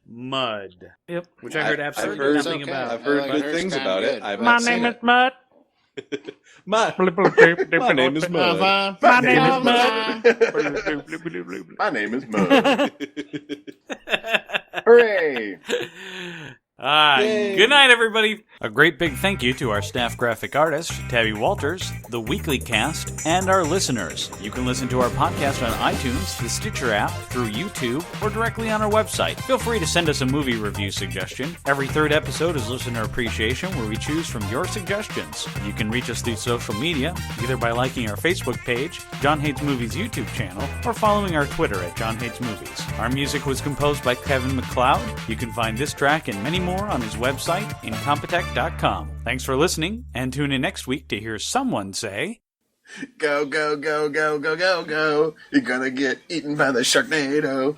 Mud. Yep. Which I heard absolutely heard- nothing okay. about. I've heard Like, good it's things kinda about good. it. I've My not seen name it. is Mutt. My name is Mud. My name is Mutt. My name is Mud. Hooray! Yay. Good night, everybody. A great big thank you to our staff graphic artist, Tabby Walters, the Weekly Cast, and our listeners. You can listen to our podcast on iTunes, the Stitcher app, through YouTube, or directly on our website. Feel free to send us a movie review suggestion. Every third episode is Listener Appreciation, where we choose from your suggestions. You can reach us through social media, either by liking our Facebook page, Jon Hates Movies YouTube channel, or following our Twitter at Jon Hates Movies. Our music was composed by Kevin MacLeod. You can find this track and many more on his website, incompetech.com. Thanks for listening, and tune in next week to hear someone say... Go, go, go, go, go, go, go. You're gonna get eaten by the Sharknado.